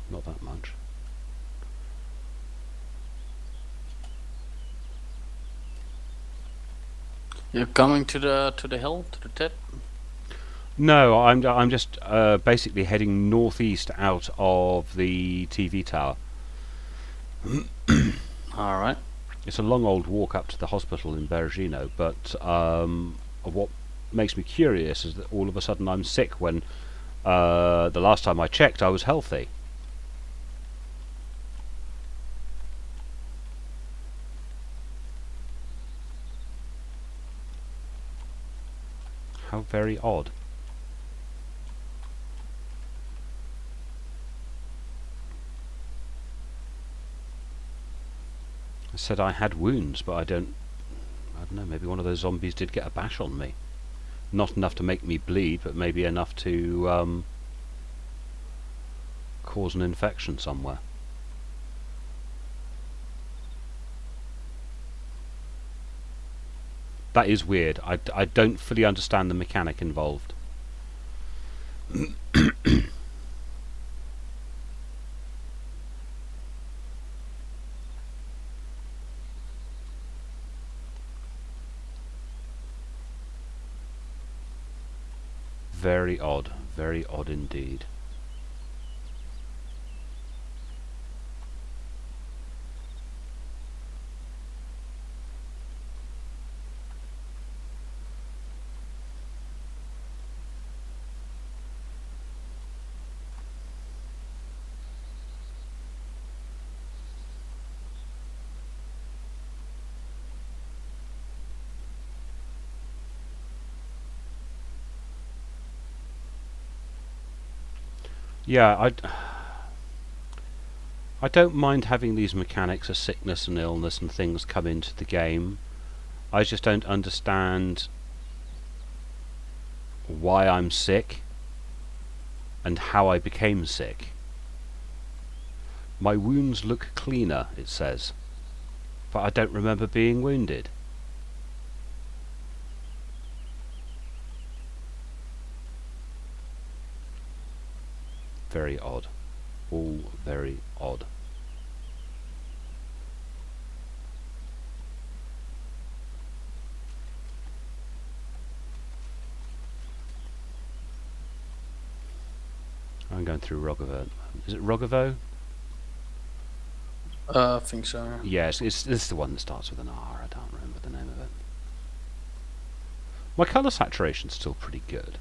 Not that much. You're coming to the hill, to the tip. No, I'm just basically heading northeast out of the TV tower. All right. It's a long old walk up to the hospital in Bergino, but what makes me curious is that all of a sudden I'm sick when the last time I checked I was healthy. How very odd. I said I had wounds, but I don't know, maybe one of those zombies did get a bash on me. Not enough to make me bleed, but maybe enough to cause an infection somewhere. That is weird. I don't fully understand the mechanic involved. Very odd indeed. Yeah, I don't mind having these mechanics of sickness and illness and things come into the game. I just don't understand why I'm sick and how I became sick. My wounds look cleaner, it says, but I don't remember being wounded. Very odd. All very odd. I'm going through Rogovo. Is it Rogovo? I think so. Yes, it's the one that starts with an R. I don't remember the name of it. My colour saturation's still pretty good.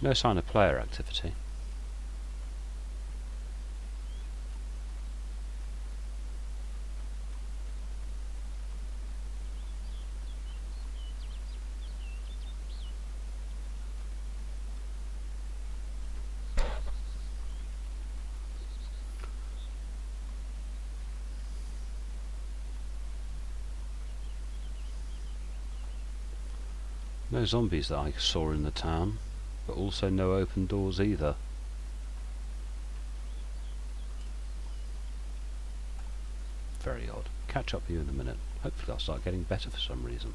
No sign of player activity. No zombies that I saw in the town, but also no open doors either. Very odd. Catch up with you in a minute. Hopefully I'll start getting better for some reason.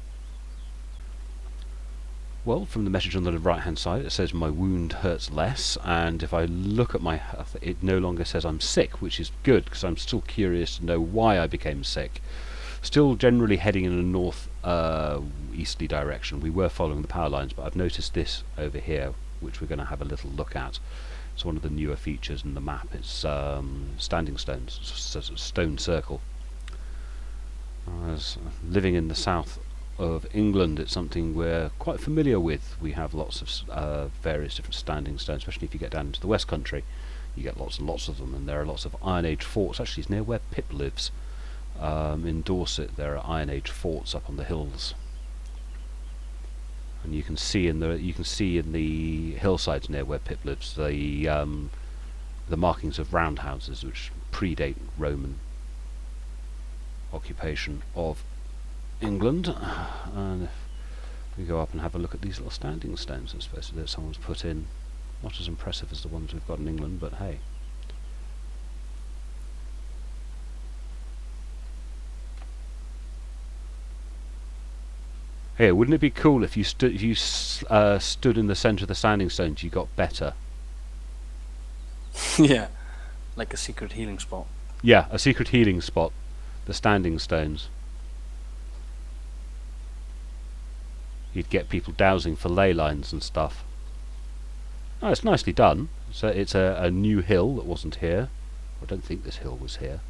Well, from the message on the right hand side it says my wound hurts less, and if I look at my health it no longer says I'm sick, which is good because I'm still curious to know why I became sick. Still generally heading in a north easterly direction. We were following the power lines, but I've noticed this over here, which we're going to have a little look at. It's one of the newer features in the map. It's standing stones, it's a stone circle. As living in the south of England, it's something we're quite familiar with. We have lots of various different standing stones, especially if you get down into the West Country. You get lots and lots of them, and there are lots of Iron Age forts. Actually, it's near where Pip lives. In Dorset, there are Iron Age forts up on the hills, and you can see in the hillsides near where Pip lives the markings of roundhouses which predate Roman occupation of England. And if we go up and have a look at these little standing stones, I suppose that someone's put in, not as impressive as the ones we've got in England, but hey. Hey, wouldn't it be cool if you stood in the centre of the standing stones, you got better? Yeah, like a secret healing spot. Yeah, a secret healing spot. The standing stones. You'd get people dowsing for ley lines and stuff. Oh, it's nicely done. So it's a new hill that wasn't here. I don't think this hill was here.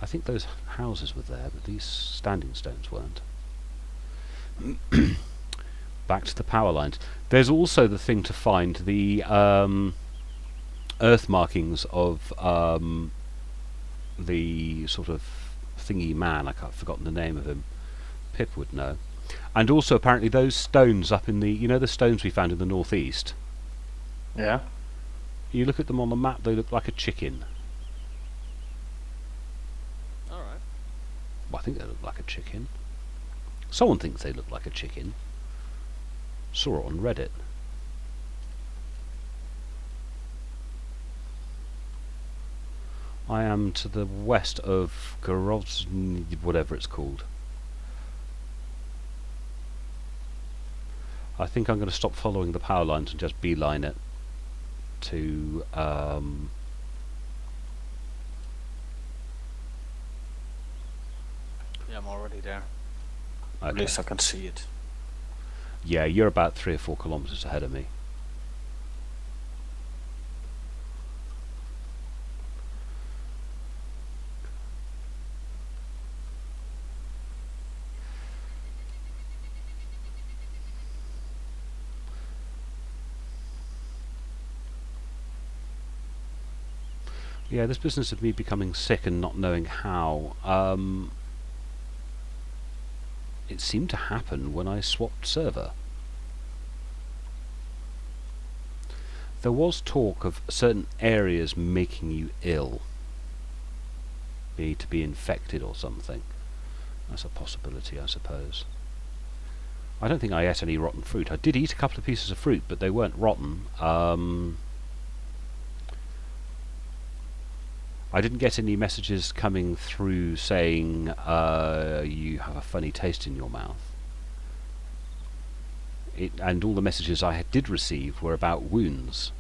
I think those houses were there, but these standing stones weren't. Back to the power lines. There's also the thing to find the earth markings of the sort of thingy man. I've forgotten the name of him. Pip would know. And also apparently those stones up in the, you know, the stones we found in the northeast. Yeah. You look at them on the map, they look like a chicken. Alright. Well, I think they look like a chicken. Someone thinks they look like a chicken. Saw it on Reddit. I am to the west of Grozny, whatever it's called. I think I'm going to stop following the power lines and just beeline it to Yeah, I'm already there. At okay. least I can see it. Yeah, you're about 3 or 4 kilometers ahead of me. Yeah, this business of me becoming sick and not knowing how, it seemed to happen when I swapped server. There was talk of certain areas making you ill. Be to be infected or something. That's a possibility, I suppose. I don't think I ate any rotten fruit. I did eat a couple of pieces of fruit, but they weren't rotten. I didn't get any messages coming through saying you have a funny taste in your mouth. And all the messages I did receive were about wounds.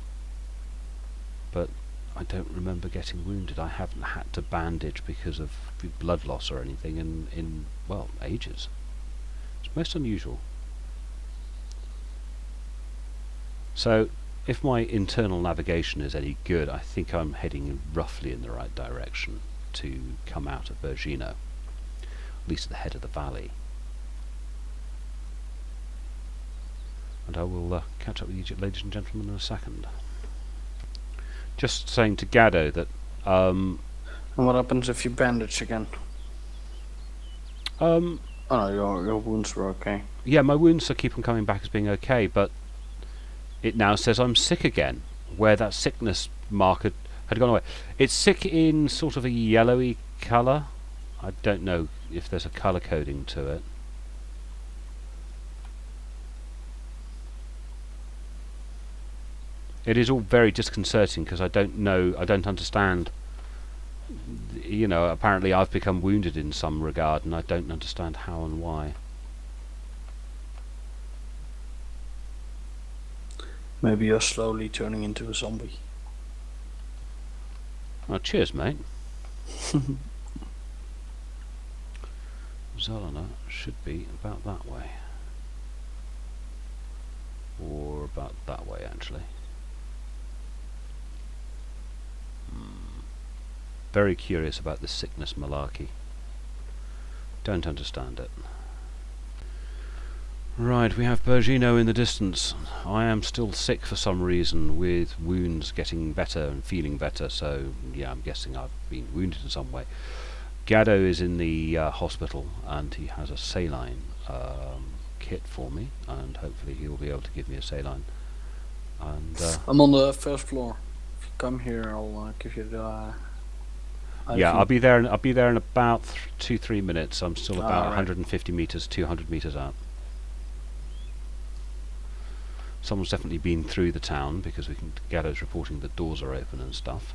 But I don't remember getting wounded. I haven't had to bandage because of blood loss or anything in well, ages. It's most unusual. So, if my internal navigation is any good, I think I'm heading roughly in the right direction to come out of Bergino, at least at the head of the valley. And I will catch up with you, ladies and gentlemen, in a second. Just saying to Gaddo that And what happens if you bandage again? Oh no, your wounds were okay. yeah, my wounds keep on coming back as being okay, but it now says I'm sick again, where that sickness mark had gone away. It's sick in sort of a yellowy colour. I don't know if there's a colour coding to it. It is all very disconcerting because I don't understand. You know, apparently I've become wounded in some regard and I don't understand how and why. Maybe you're slowly turning into a zombie. Oh, cheers, mate. Zelena should be about that way. Or about that way, actually. Very curious about this sickness malarkey. Don't understand it. Right, we have Bergino in the distance. I am still sick for some reason, with wounds getting better and feeling better, so yeah, I'm guessing I've been wounded in some way. Gaddo is in the hospital, and he has a saline kit for me, and hopefully he will be able to give me a saline. And I'm on the first floor. If you come here, I'll give you the. yeah, IV. I'll be there. I'll be there in about 2-3 minutes. I'm still about Alright. 150 meters, 200 meters out. Someone's definitely been through the town because Gaddo's reporting that doors are open and stuff.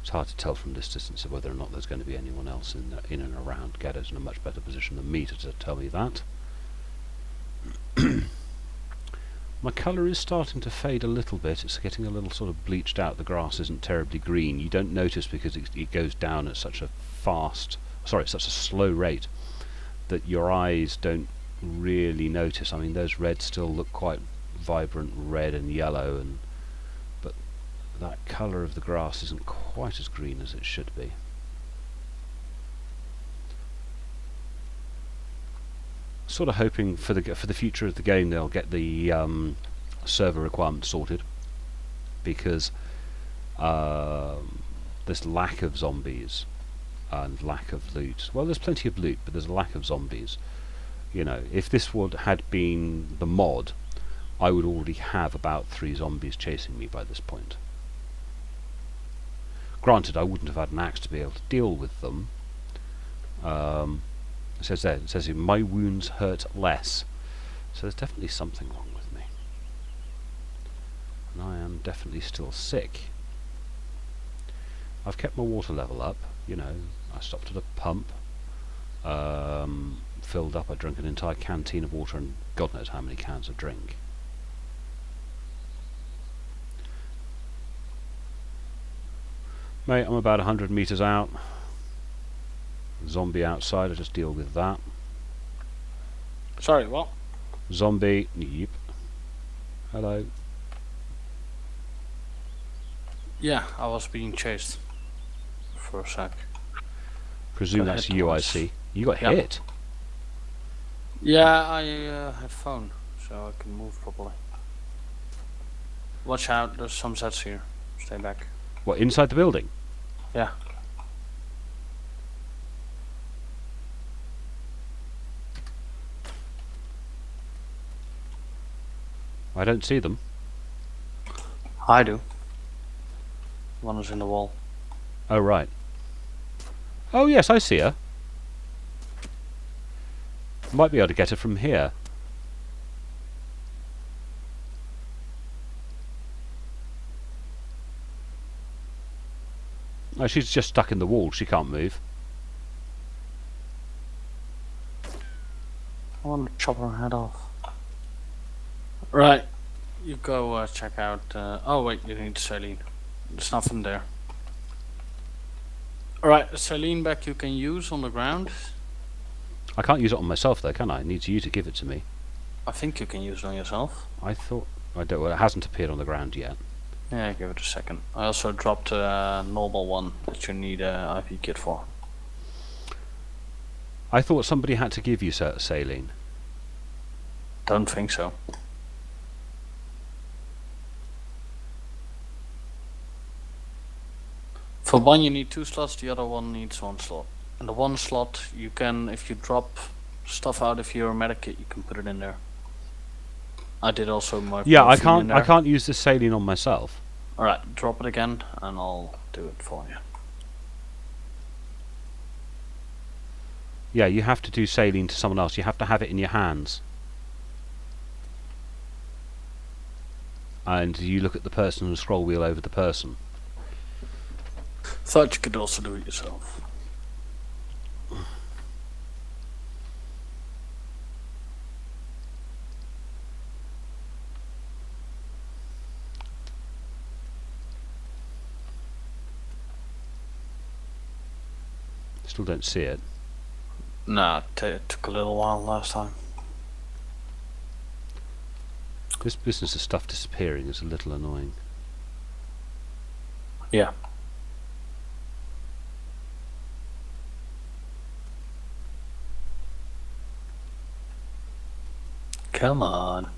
It's hard to tell from this distance whether or not there's going to be anyone else in and around. Gaddo's in a much better position than me to tell me that. My colour is starting to fade a little bit. It's getting a little sort of bleached out. The grass isn't terribly green. You don't notice because it goes down at such a such a slow rate that your eyes don't really notice. I mean, those reds still look quite vibrant red and yellow, and that colour of the grass isn't quite as green as it should be. Sort of hoping for the future of the game they'll get the server requirements sorted, because this lack of zombies and lack of loot. Well, there's plenty of loot, but there's a lack of zombies. You know, if this had been the mod, I would already have about 3 zombies chasing me by this point. Granted, I wouldn't have had an axe to be able to deal with them. It says there, it says here, my wounds hurt less. So there's definitely something wrong with me. And I am definitely still sick. I've kept my water level up, you know. I stopped at a pump, filled up, I drank an entire canteen of water and God knows how many cans of drink. Mate, I'm about 100 metres out. Zombie outside, I just deal with that. Sorry, what? Zombie, yep. Hello. Yeah, I was being chased for a sec. Presume Got that's hit you, I once. see. You got Yeah. hit? Yeah, I had phone, so I can move properly. Watch out, there's some sets here. Stay back. What, inside the building? Yeah. I don't see them. I do. One is in the wall. Oh, right. Oh, yes, I see her. Might be able to get her from here. Oh, she's just stuck in the wall. She can't move. I want to chop her head off. Right. You go check out. Oh, wait, you need saline. There's nothing there. Alright, the saline bag you can use on the ground. I can't use it on myself, though, can I? It needs you to give it to me. I think you can use it on yourself. I thought... I don't... Well, it hasn't appeared on the ground yet. Yeah, give it a second. I also dropped a normal one that you need a IV kit for. I thought somebody had to give you saline. Don't think so. For one you need 2 slots, the other one needs 1 slot. And the 1 slot you can, if you drop stuff out of your medikit, you can put it in there. I did also my Yeah, I morphine in can't. I there. can't use the saline on myself. Alright, drop it again and I'll do it for you. Yeah, you have to do saline to someone else. You have to have it in your hands. And you look at the person and scroll wheel over the person. Thought you could also do it yourself. Still don't see it. Nah, it took a little while last time. This business of stuff disappearing is a little annoying. Yeah. Come on.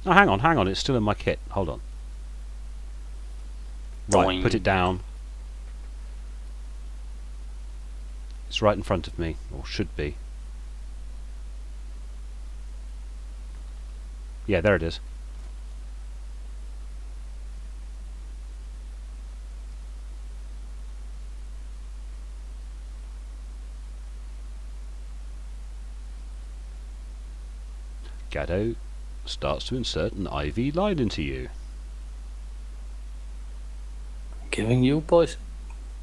Oh, hang on, it's still in my kit. Hold on. Right, put it down. It's right in front of me, or should be. Yeah, there it is. Gaddo starts to insert an IV line into you. Giving you poison.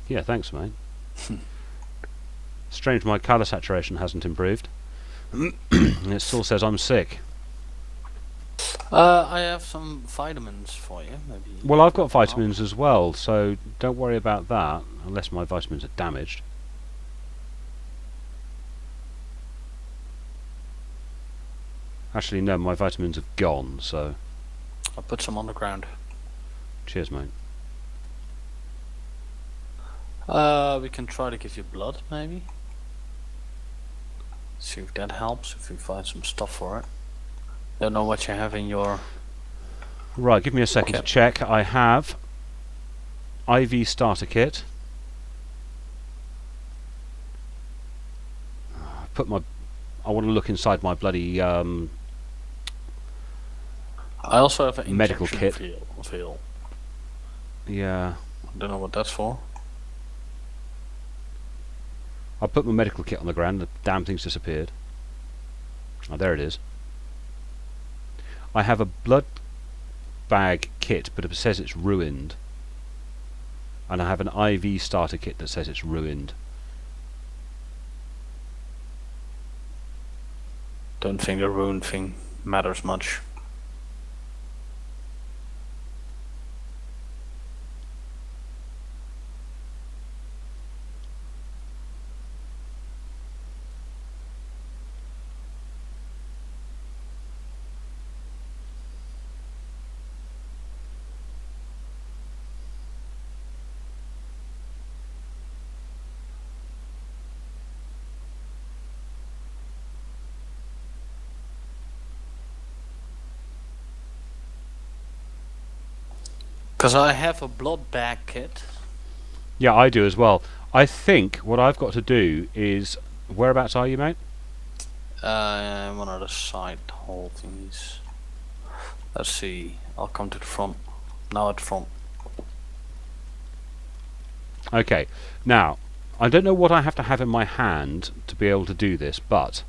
Yeah, thanks, mate. Strange my colour saturation hasn't improved. It still says I'm sick. I have some vitamins for you, maybe. Well, I've got vitamins as well, so don't worry about that, unless my vitamins are damaged. Actually, no, my vitamins have gone, so... I'll put some on the ground. Cheers, mate. We can try to give you blood, maybe. See if that helps, if we find some stuff for it. Don't know what you have in your... Right, give me a second to Okay. check. I have IV starter kit. I want to look inside my bloody I also have an medical injection kit. vial. Yeah. Don't know what that's for. I put my medical kit on the ground. The damn thing's disappeared. Oh, there it is. I have a blood bag kit, but it says it's ruined. And I have an IV starter kit that says it's ruined. Don't think the rune thing matters much. Because I have a blood bag kit. Yeah, I do as well. I think what I've got to do is... Whereabouts are you, mate? One of the side hole thingies. Let's see. I'll come to the front. Now at the front. Okay. Now, I don't know what I have to have in my hand to be able to do this, but...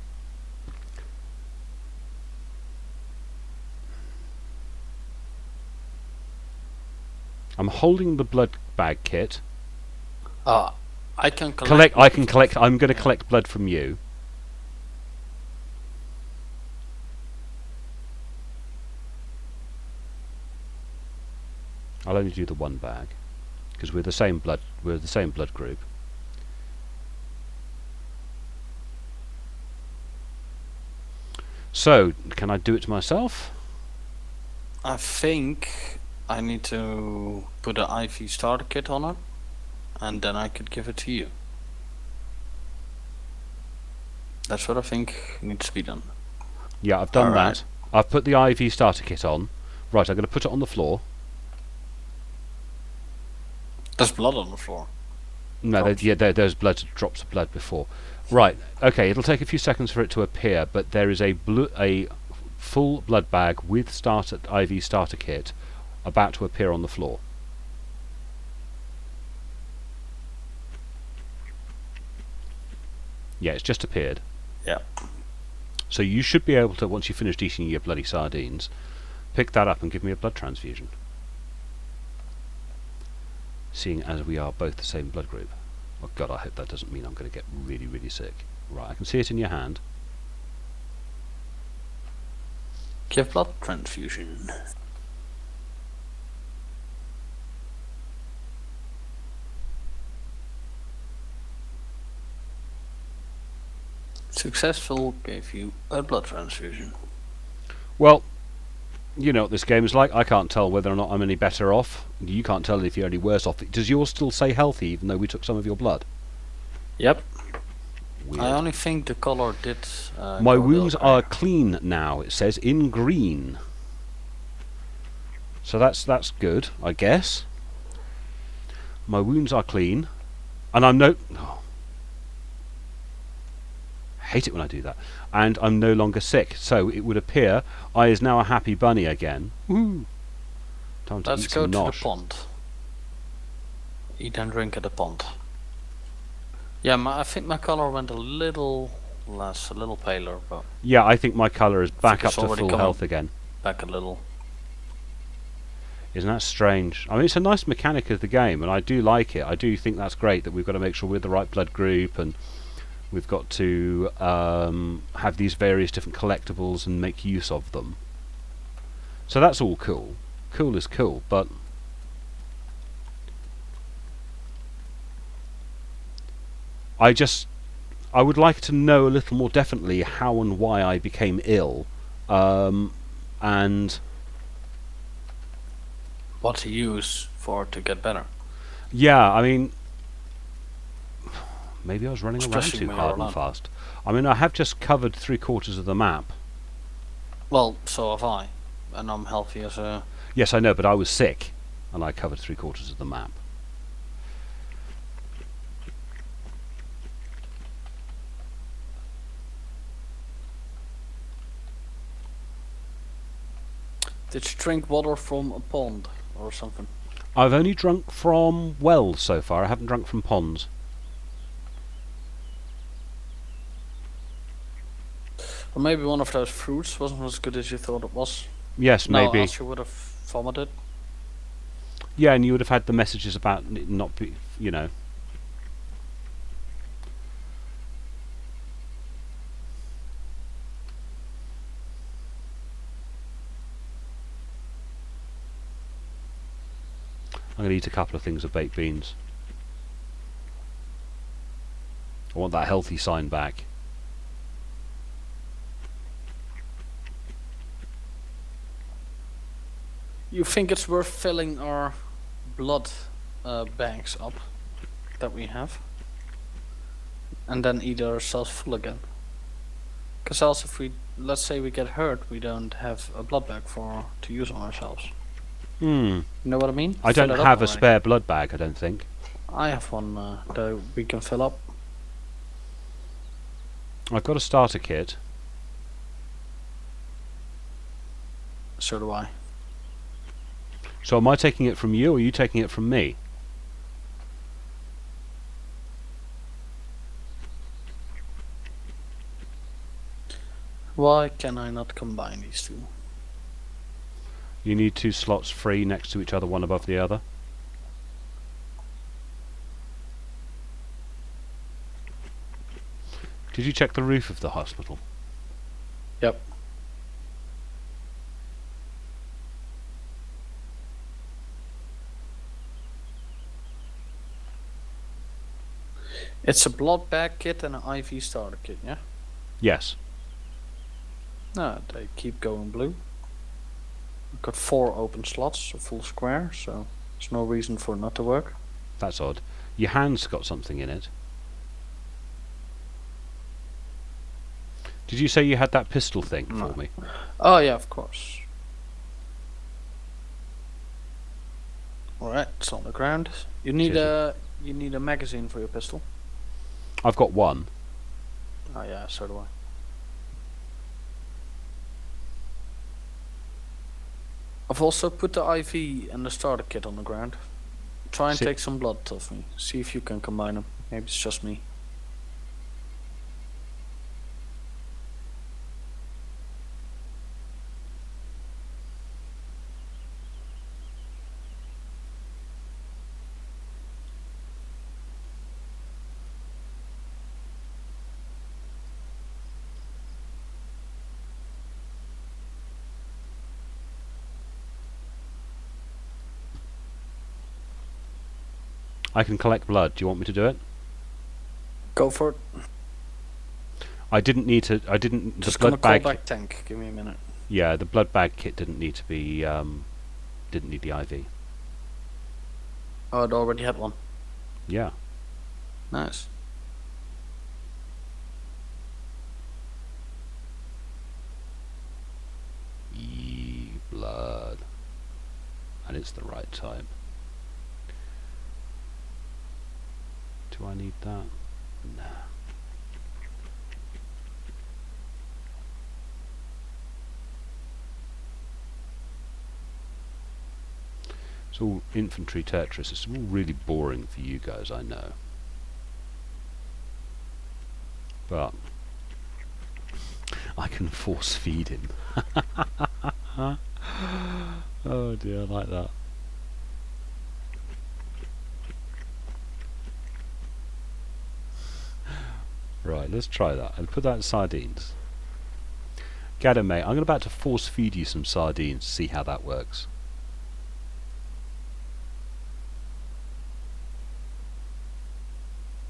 I'm holding the blood bag kit. I can collect. I can collect. I'm going to collect blood from you. I'll only do the one bag because we're the same blood. We're the same blood group. So, can I do it to myself? I think I need to put an IV starter kit on it, and then I could give it to you. That's what I think needs to be done. Yeah, I've done Alright. that. I've put the IV starter kit on. Right, I'm going to put it on the floor. There's blood on the floor. No, Drops. there's drops of blood before. Right, okay, it'll take a few seconds for it to appear, but there is a full blood bag with IV starter kit about to appear on the floor. Yeah, it's just appeared. Yeah. So you should be able to, once you've finished eating your bloody sardines, pick that up and give me a blood transfusion. Seeing as we are both the same blood group. Oh God, I hope that doesn't mean I'm going to get really, really sick. Right, I can see it in your hand. Give blood transfusion. Successful gave you a blood transfusion. Well, you know what this game is like. I can't tell whether or not I'm any better off. You can't tell if you're any worse off. Does yours still say healthy even though we took some of your blood? Yep. Weird. I only think the color did. My go wounds the are other way. clean now, it says, in green. So that's good, I guess. My wounds are clean. And I'm no... Oh. Hate it when I do that. And I'm no longer sick. So it would appear I is now a happy bunny again. Woo! Time to Let's eat go some to nosh. the pond. Eat and drink at the pond. Yeah, I think my color went a little less, a little paler, but Yeah, I think my colour is back think up it's to already full come health up. again. back a little. Isn't that strange? I mean, it's a nice mechanic of the game, and I do like it. I do think that's great that we've got to make sure we're the right blood group, and we've got to have these various different collectibles and make use of them. So that's all cool. Cool is cool, but I would like to know a little more definitely how and why I became ill, and What to use for it to get better. yeah, I mean, Maybe I was running around Especially too when hard you're and alone. fast. I mean, I have just covered 3/4 of the map. Well, so have I. And I'm healthy as a... Yes, I know, but I was sick, and I covered 3/4 of the map. Did you drink water from a pond or something? I've only drunk from wells so far. I haven't drunk from ponds. Or maybe one of those fruits wasn't as good as you thought it was. Yes, No, maybe. else you would have vomited. Yeah, and you would have had the messages about it not be, you know. I'm going to eat a couple of things of baked beans. I want that healthy sign back. You think it's worth filling our blood banks up that we have? And then eat ourselves full again? Because else if we, let's say we get hurt, we don't have a blood bag to use on ourselves. Hmm. You know what I mean? I Fill don't it up have a already. spare blood bag, I don't think. I have one that we can fill up. I've got a starter kit. So do I. So am I taking it from you, or are you taking it from me? Why can I not combine these two? You need 2 slots free next to each other, one above the other. Did you check the roof of the hospital? Yep. It's a blood bag kit and an IV starter kit, yeah? Yes. No, they keep going blue. I've got 4 open slots, a full square, so there's no reason for it not to work. That's odd. Your hand's got something in it. Did you say you had that pistol thing No. for me? Oh yeah, of course. Alright, it's on the ground. You need Cheers. a magazine for your pistol. I've got one. Oh yeah, so do I. I've also put the IV and the starter kit on the ground. Try and See- take some blood off me. See if you can combine them. Maybe it's just me. I can collect blood. Do you want me to do it? Go for it. I didn't need to. I didn't. The Just gonna blood call bag. back tank. Give me a minute. Yeah, the blood bag kit didn't need to be. Didn't need the IV. Oh, it already had one. Yeah. Nice. Blood. And it's the right type. Do I need that? Nah. It's all infantry Tetris. It's all really boring for you guys, I know. But I can force feed him. Oh dear, I like that. Right, let's try that. I'll put that in sardines. Gaddo, mate, I'm about to force feed you some sardines to see how that works.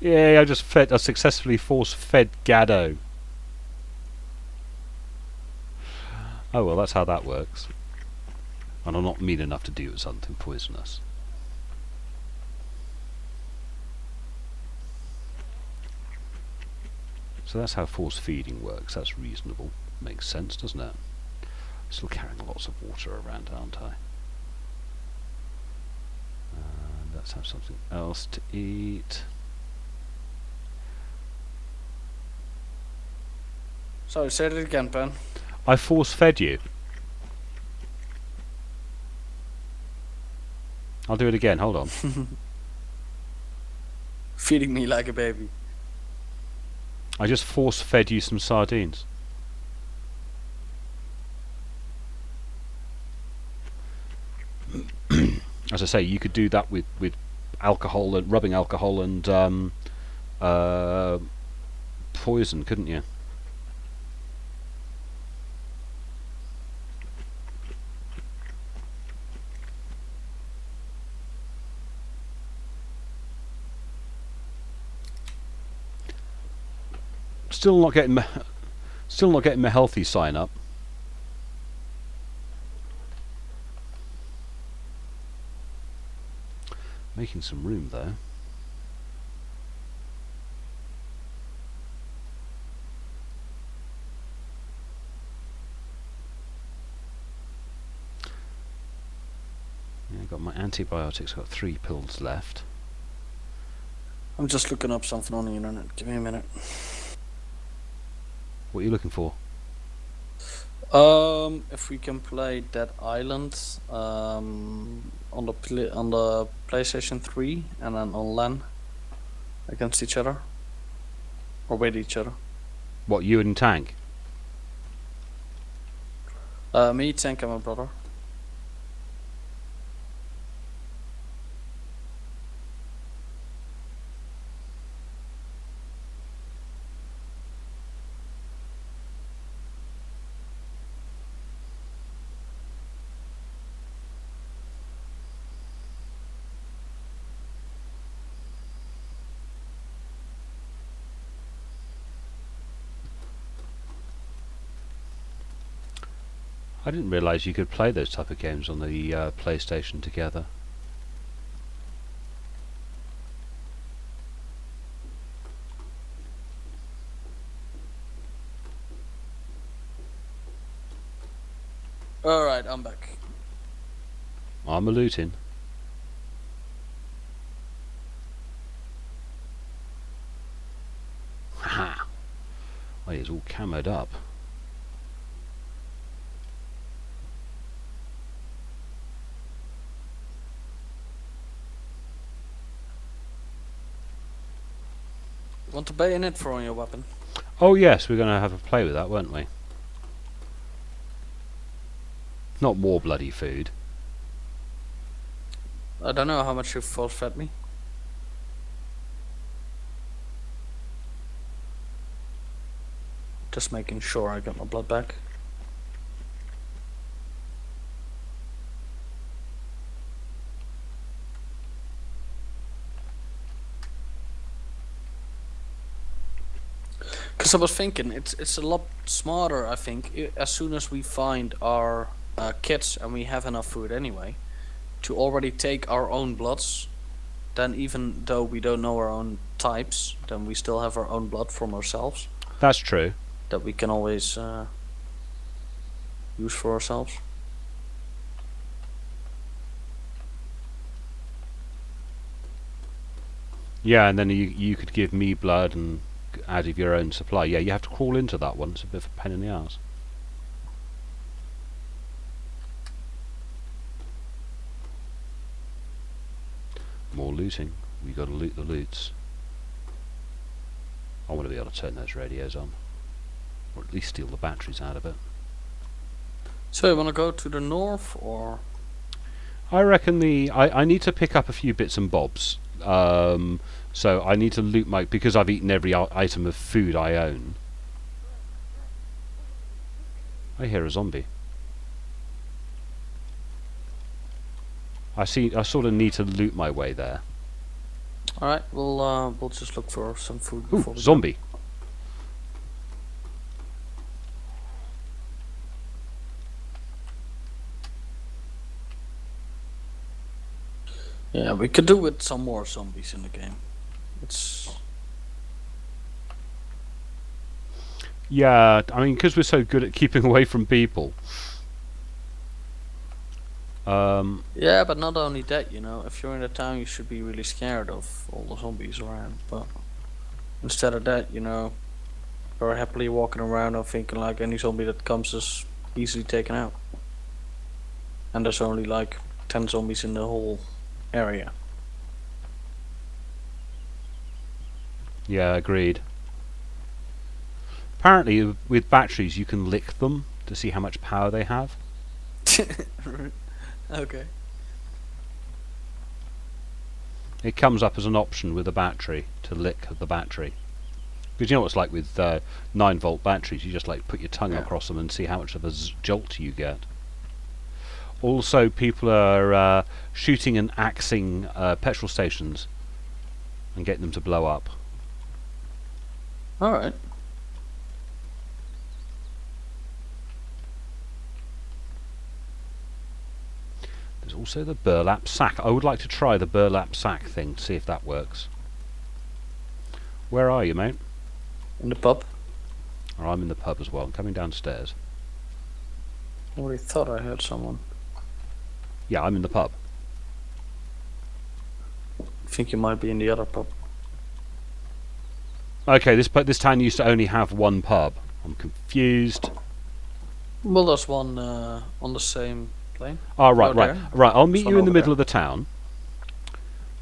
Yay, I successfully force fed Gaddo. Oh well, that's how that works. And I'm not mean enough to do something poisonous. So that's how force feeding works. That's reasonable. Makes sense, doesn't it? Still carrying lots of water around, aren't I? Let's have something else to eat. Sorry, say it again, Ben. I force fed you. I'll do it again, hold on. Feeding me like a baby. I just force fed you some sardines. As I say, you could do that with alcohol and rubbing alcohol and poison, couldn't you? Still not getting my healthy sign up. Making some room though. Yeah, got my antibiotics. Got 3 pills left. I'm just looking up something on the internet. Give me a minute. What are you looking for? If we can play Dead Island on the PlayStation 3 and then on LAN against each other or with each other. What, you and Tank? Me, Tank, and my brother. I didn't realise you could play those type of games on the PlayStation together. Alright, I'm back. I'm a looting. Ha! Oh, he's all camoed up. Want a bayonet for on your weapon? Oh yes, we're going to have a play with that, weren't we? Not more bloody food. I don't know how much you force fed me. Just making sure I got my blood back. Because I was thinking, it's a lot smarter, I think, as soon as we find our kits and we have enough food anyway, to already take our own bloods. Then even though we don't know our own types, then we still have our own blood from ourselves. That's true. That we can always use for ourselves. Yeah, and then you could give me blood and out of your own supply. Yeah, you have to crawl into that one. It's a bit of a pain in the arse. More looting. We got to loot the loots. I want to be able to turn those radios on, or at least steal the batteries out of it. So you want to go to the north, or? I reckon I need to pick up a few bits and bobs. So I need to loot because I've eaten every item of food I own. I hear a zombie. I sort of need to loot my way there. All right, we'll just look for some food Ooh, before we zombie. go. Yeah, we could do with some more zombies in the game. It's Yeah, I mean, because we're so good at keeping away from people. Yeah, but not only that, you know, if you're in a town, you should be really scared of all the zombies around. But instead of that, you know, you're happily walking around and thinking like any zombie that comes is easily taken out. And there's only like 10 zombies in the whole area. Yeah, agreed. Apparently, with batteries, you can lick them to see how much power they have. Okay. It comes up as an option with a battery to lick the battery. Because you know what it's like with 9-volt batteries, you just like put your tongue across them and see how much of a jolt you get. Also, people are shooting and axing petrol stations and getting them to blow up. Alright. There's also the burlap sack. I would like to try the burlap sack thing to see if that works. Where are you, mate? In the pub. Oh, I'm in the pub as well. I'm coming downstairs. I already thought I heard someone. Yeah, I'm in the pub. I think you might be in the other pub. Okay, this town used to only have one pub. I'm confused. Well, there's one on the same plane. Oh, right, Oh, right, there? right. I'll meet There's you in one the over middle there. of the town.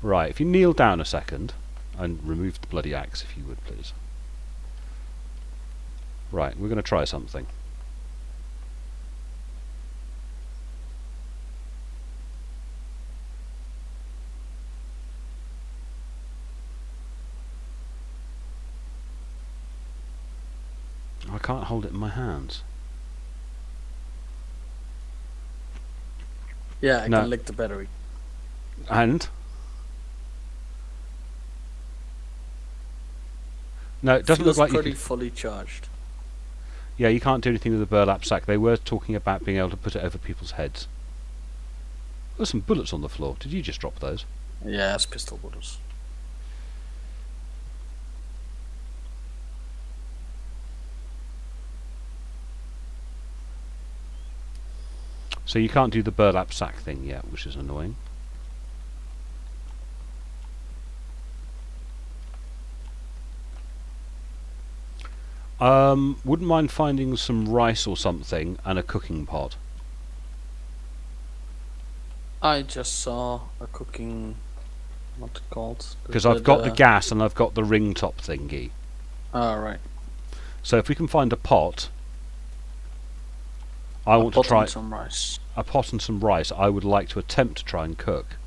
Right, if you kneel down a second and remove the bloody axe, if you would, please. Right, we're going to try something. I can't hold it in my hands. Yeah, I No. can lick the battery. And? No, it doesn't look Feels like you pretty can. fully charged. Yeah, you can't do anything with the burlap sack. They were talking about being able to put it over people's heads. There's some bullets on the floor. Did you just drop those? Yeah, it's pistol bullets. So you can't do the burlap sack thing yet, which is annoying. Wouldn't mind finding some rice or something and a cooking pot. I just saw a cooking. What's it called? Because I've got the gas and I've got the ring top thingy. Ah, right. So if we can find a pot, I want to Pot try and some rice. a pot and some rice. I would like to attempt to try and cook.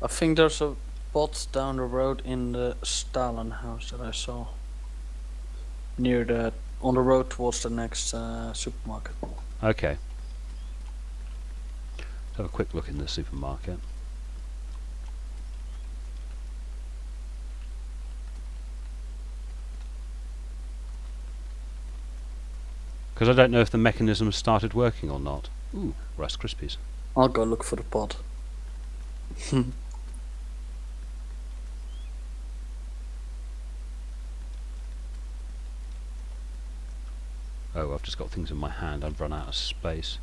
I think there's a pot down the road in the Stalin house that I saw. Near the on the road towards the next supermarket. Okay. Let's have a quick look in the supermarket. Because I don't know if the mechanism has started working or not. Ooh, Rice Krispies. I'll go look for the pot. Oh, I've just got things in my hand. I've run out of space.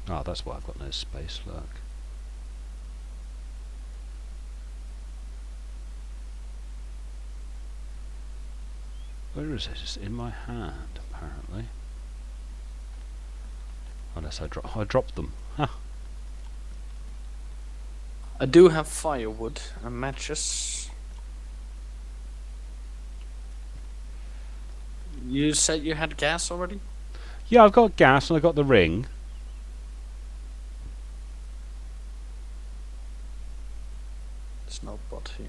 Ah, that's why I've got no space, look. Where is it? It's in my hand, apparently. Unless I dropped them. Huh. I do have firewood and matches. You said you had gas already? Yeah, I've got gas and I've got the ring. There's no pot here.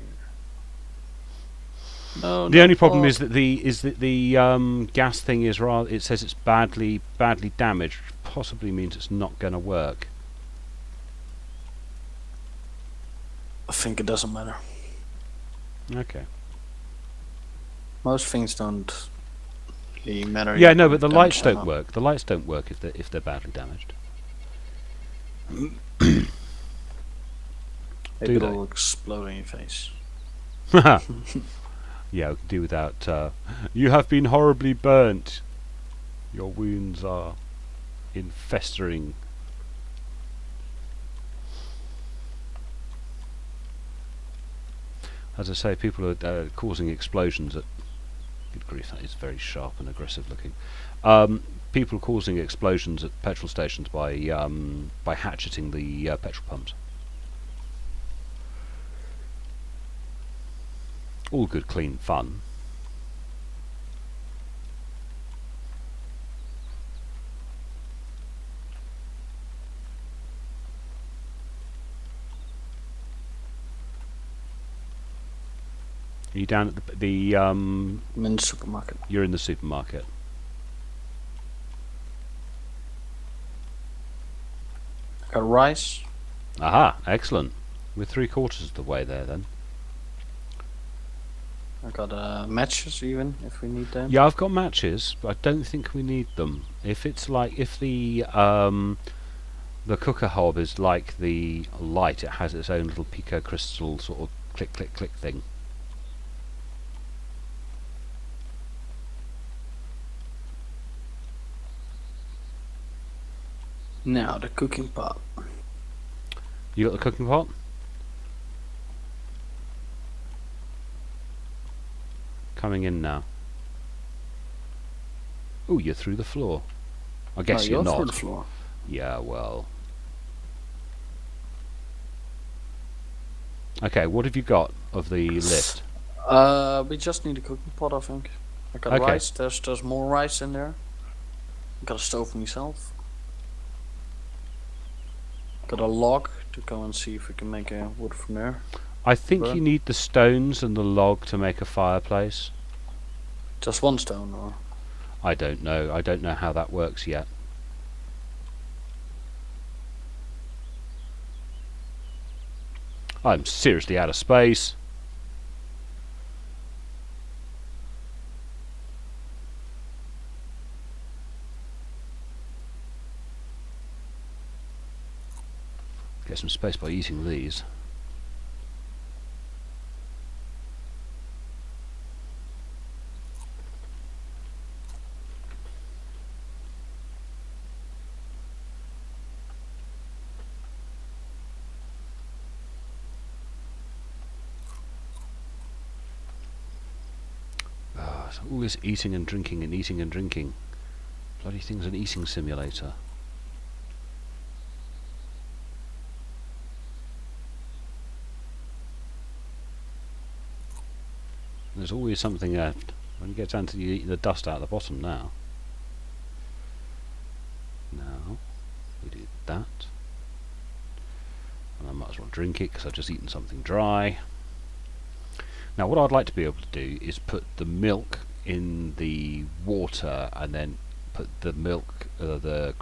No. The no only problem pot. is that the gas thing is rather. It says it's badly damaged, which possibly means it's not going to work. I think it doesn't matter. Okay. Most things don't The matter. Yeah, no, but the lights damage don't ammo. work. The lights don't work if they're badly damaged. Maybe Do they? it'll explode in your face. Yeah, we can do without. You have been horribly burnt. Your wounds are infestering. As I say, people are causing explosions at. Good grief, that is very sharp and aggressive looking. People causing explosions at petrol stations by hatcheting the petrol pumps. All good, clean fun. Are you down at the I'm in the supermarket. You're in the supermarket. Got rice. Aha, excellent. We're 3/4 of the way there then. I got matches even if we need them. Yeah, I've got matches, but I don't think we need them. If it's like if the cooker hob is like the light, it has its own little pico crystal sort of click click click thing. Now the cooking pot. You got the cooking pot? Coming in now. Ooh, you're through the floor. I guess Oh, you're through not. the floor. Yeah, well. Okay, what have you got of the list? We just need a cooking pot, I think. I got Okay. rice. There's more rice in there. Got a stove myself. Got a log to go and see if we can make a wood from there. I think Burn. you need the stones and the log to make a fireplace. Just one stone, or I don't know. I don't know how that works yet. I'm seriously out of space. Get some space by eating these. So all this eating and drinking and eating and drinking. Bloody thing's an eating simulator. There's always something left. When you get down to you eating the dust out of the bottom now. Now, we do that. And I might as well drink it because I've just eaten something dry. Now what I'd like to be able to do is put the milk in the water and then put the milk, the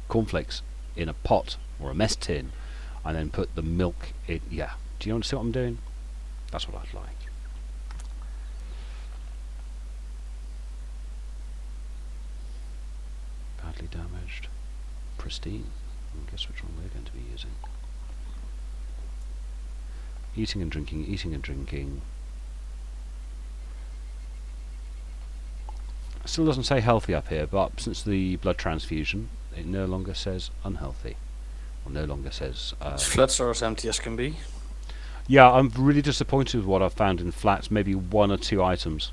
cornflakes in a pot or a mess tin and then put the milk in. Yeah, do you understand what I'm doing? That's what I'd like. Badly damaged. Pristine. Guess which one we're going to be using. Eating and drinking, eating and drinking. Still doesn't say healthy up here, but since the blood transfusion, it no longer says unhealthy. Or no longer says... flats are as empty as can be. Yeah, I'm really disappointed with what I've found in flats. Maybe 1 or 2 items.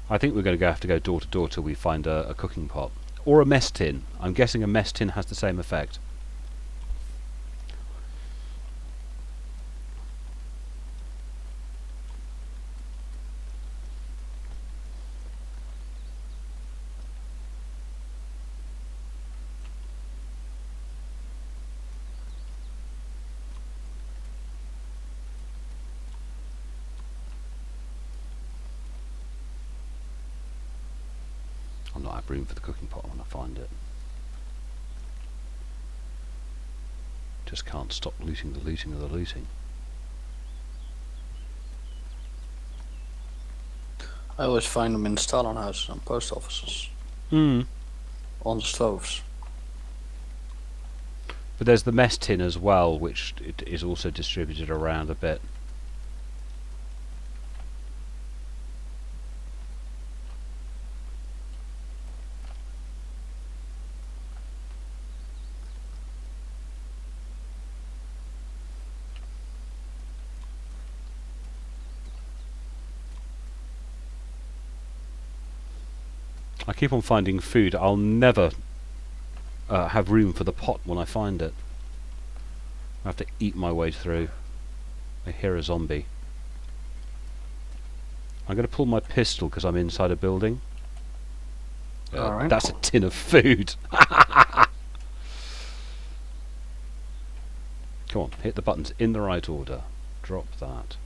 I think we're going to have to go door to door till we find a cooking pot. Or a mess tin. I'm guessing a mess tin has the same effect. I'm not have room for the cooking pot when I find it. Just can't stop looting the looting of the looting. I always find them in Stalin houses and post offices. Hmm. On the stoves. But there's the mess tin as well, which it is also distributed around a bit. I keep on finding food. I'll never have room for the pot when I find it. I have to eat my way through. I hear a zombie. I'm going to pull my pistol because I'm inside a building. Alright. That's a tin of food. Come on, hit the buttons in the right order. Drop that.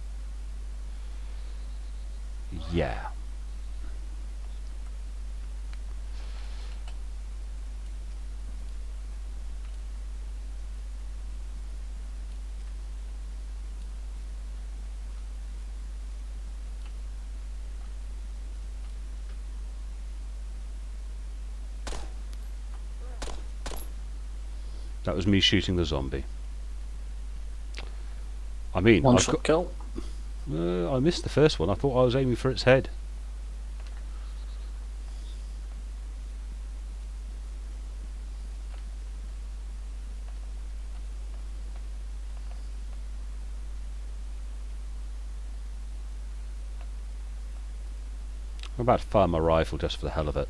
Yeah. That was me shooting the zombie. I mean, One I've shot got, kill. I missed the first one. I thought I was aiming for its head. I'm about to fire my rifle just for the hell of it.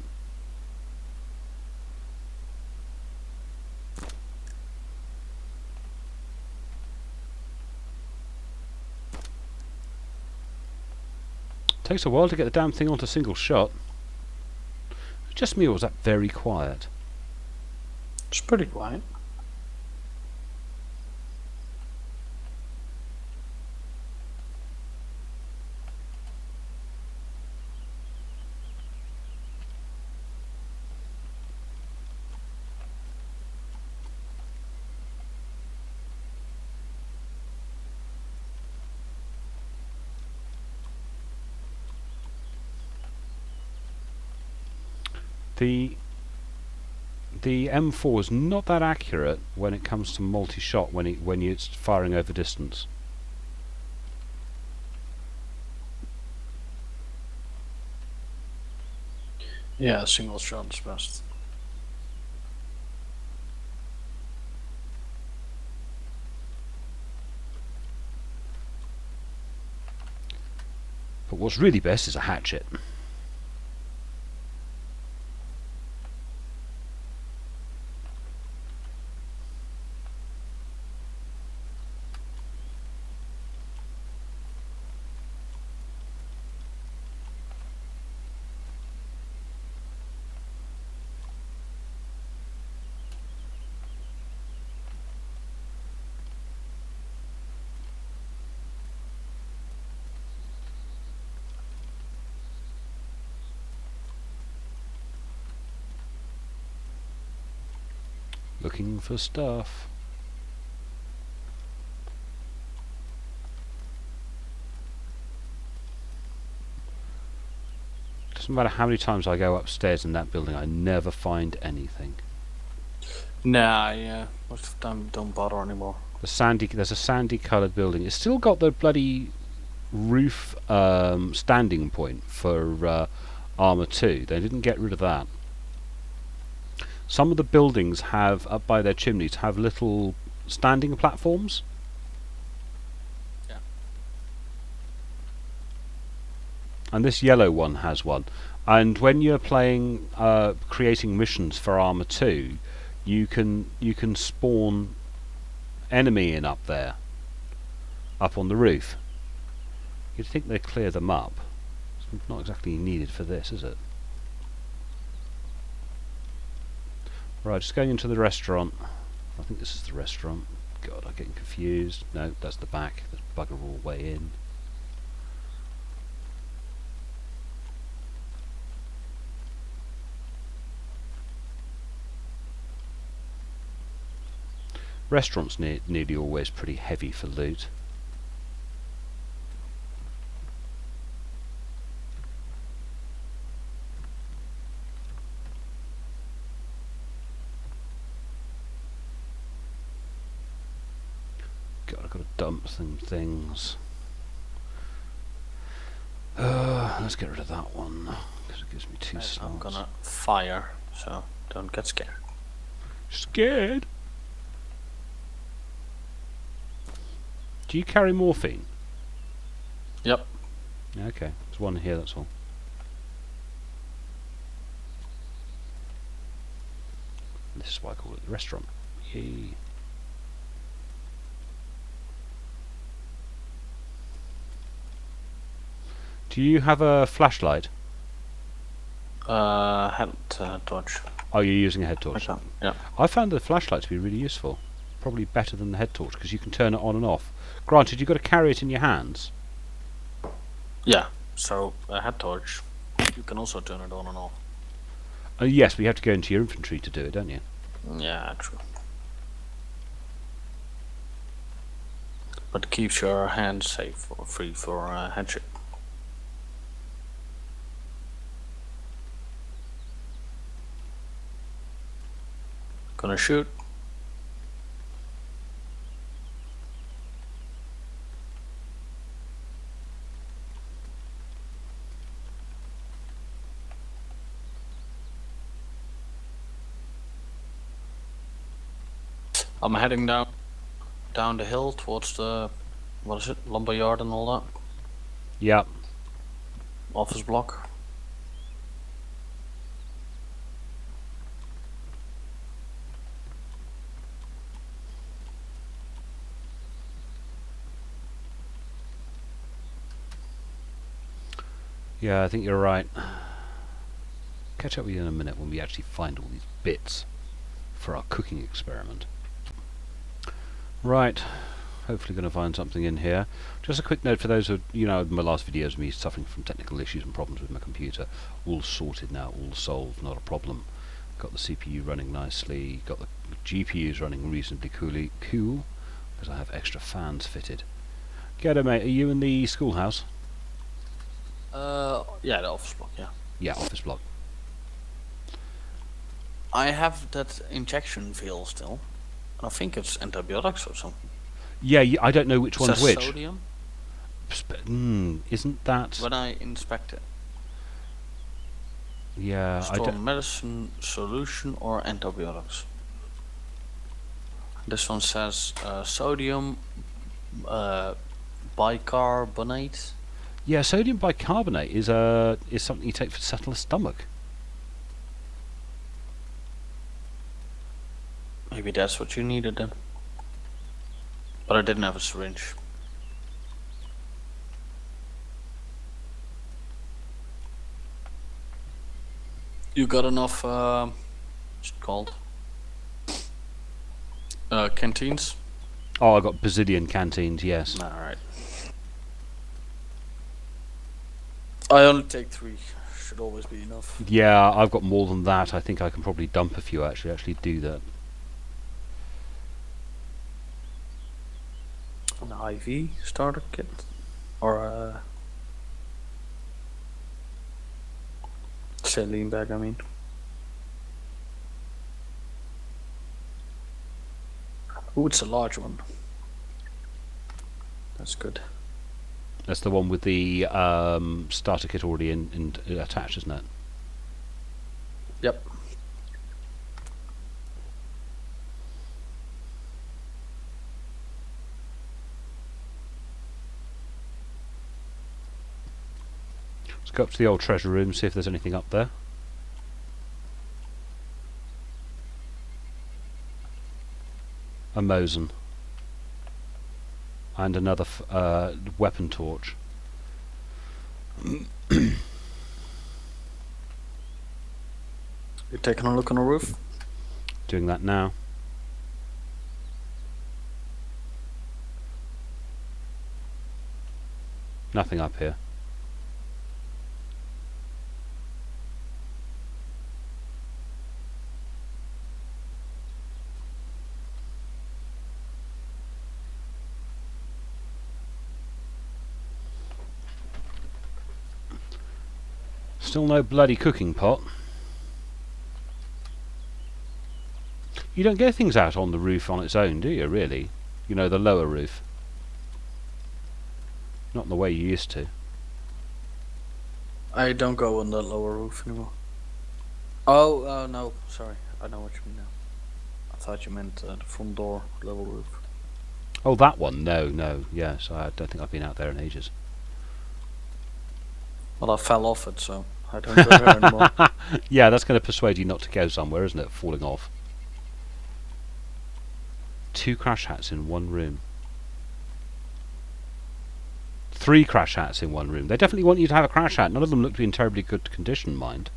Takes a while to get the damn thing onto single shot. Just me, or was that very quiet? It's pretty quiet. The M4 is not that accurate when it comes to multi-shot when it's firing over distance. Yeah, single shot is best. But what's really best is a hatchet. Looking for stuff. Doesn't matter how many times I go upstairs in that building, I never find anything. Nah, yeah. Most of the time don't bother anymore. There's a sandy coloured building. It's still got the bloody roof standing point for armor 2. They didn't get rid of that. Some of the buildings have, up by their chimneys, have little standing platforms. Yeah. And this yellow one has one. And when you're playing, creating missions for armor 2, you can spawn enemy in up there, up on the roof. You'd think they'd clear them up. It's not exactly needed for this, is it? Right, just going into the restaurant. I think this is the restaurant. God, I'm getting confused. No, that's the back. There's bugger all way in. Restaurants nearly always pretty heavy for loot. dump some things. Let's get rid of that one because it gives me 2 Right, slots. I'm gonna fire, so don't get scared. Scared? Do you carry morphine? Yep. Okay, there's one here, that's all. This is why I call it the restaurant. Yay. Do you have a flashlight? Head torch. Oh, you're using a head torch. Okay. Yeah. I found the flashlight to be really useful. Probably better than the head torch because you can turn it on and off. Granted, you've got to carry it in your hands. Yeah. So a head torch, you can also turn it on and off. Yes, but you have to go into your inventory to do it, don't you? Yeah, true. But keeps your hands safe or free for headshot. Gonna shoot. I'm heading down the hill towards the, what is it, lumberyard and all that, Yeah. office block. Yeah, I think you're right. Catch up with you in a minute when we actually find all these bits for our cooking experiment. Right, hopefully going to find something in here. Just a quick note for those who, my last videos, me suffering from technical issues and problems with my computer. All sorted now, all solved, not a problem. Got the CPU running nicely, got the GPUs running reasonably cool, because I have extra fans fitted. Gaddo, mate, are you in the schoolhouse? Yeah, the office block, yeah. Yeah, office block. I have that injection vial still. And I think it's antibiotics or something. Yeah, I don't know which It one's says which. sodium Isn't that... when I inspect it. Yeah, I Store don't... medicine, solution, or antibiotics. This one says sodium bicarbonate. Yeah, sodium bicarbonate is something you take to settle a stomach. Maybe that's what you needed then. But I didn't have a syringe. You got enough, what's it called? Canteens? Oh, I got bazillion canteens, yes. Alright. I only take 3. Should always be enough. Yeah, I've got more than that. I think I can probably dump a few actually do that. An IV starter kit? Or a saline bag, I mean. Ooh, it's a large one. That's good. That's the one with the starter kit already in attached, isn't it? Yep. Let's go up to the old treasure room, see if there's anything up there. A Mosin. And another weapon torch. You taking a look on the roof? Doing that now. Nothing up here. Still no bloody cooking pot. You don't get things out on the roof on its own, do you, really? You know, the lower roof. Not in the way you used to. I don't go on the lower roof anymore. Oh, no, sorry. I know what you mean now. I thought you meant the front door level roof. Oh, that one? No. Yes, I don't think I've been out there in ages. Well, I fell off it, so I don't go there anymore. Yeah, that's going to persuade you not to go somewhere, isn't it? Falling off. 2 crash hats in one room. 3 crash hats in one room. They definitely want you to have a crash hat. None of them look to be in terribly good condition, mind.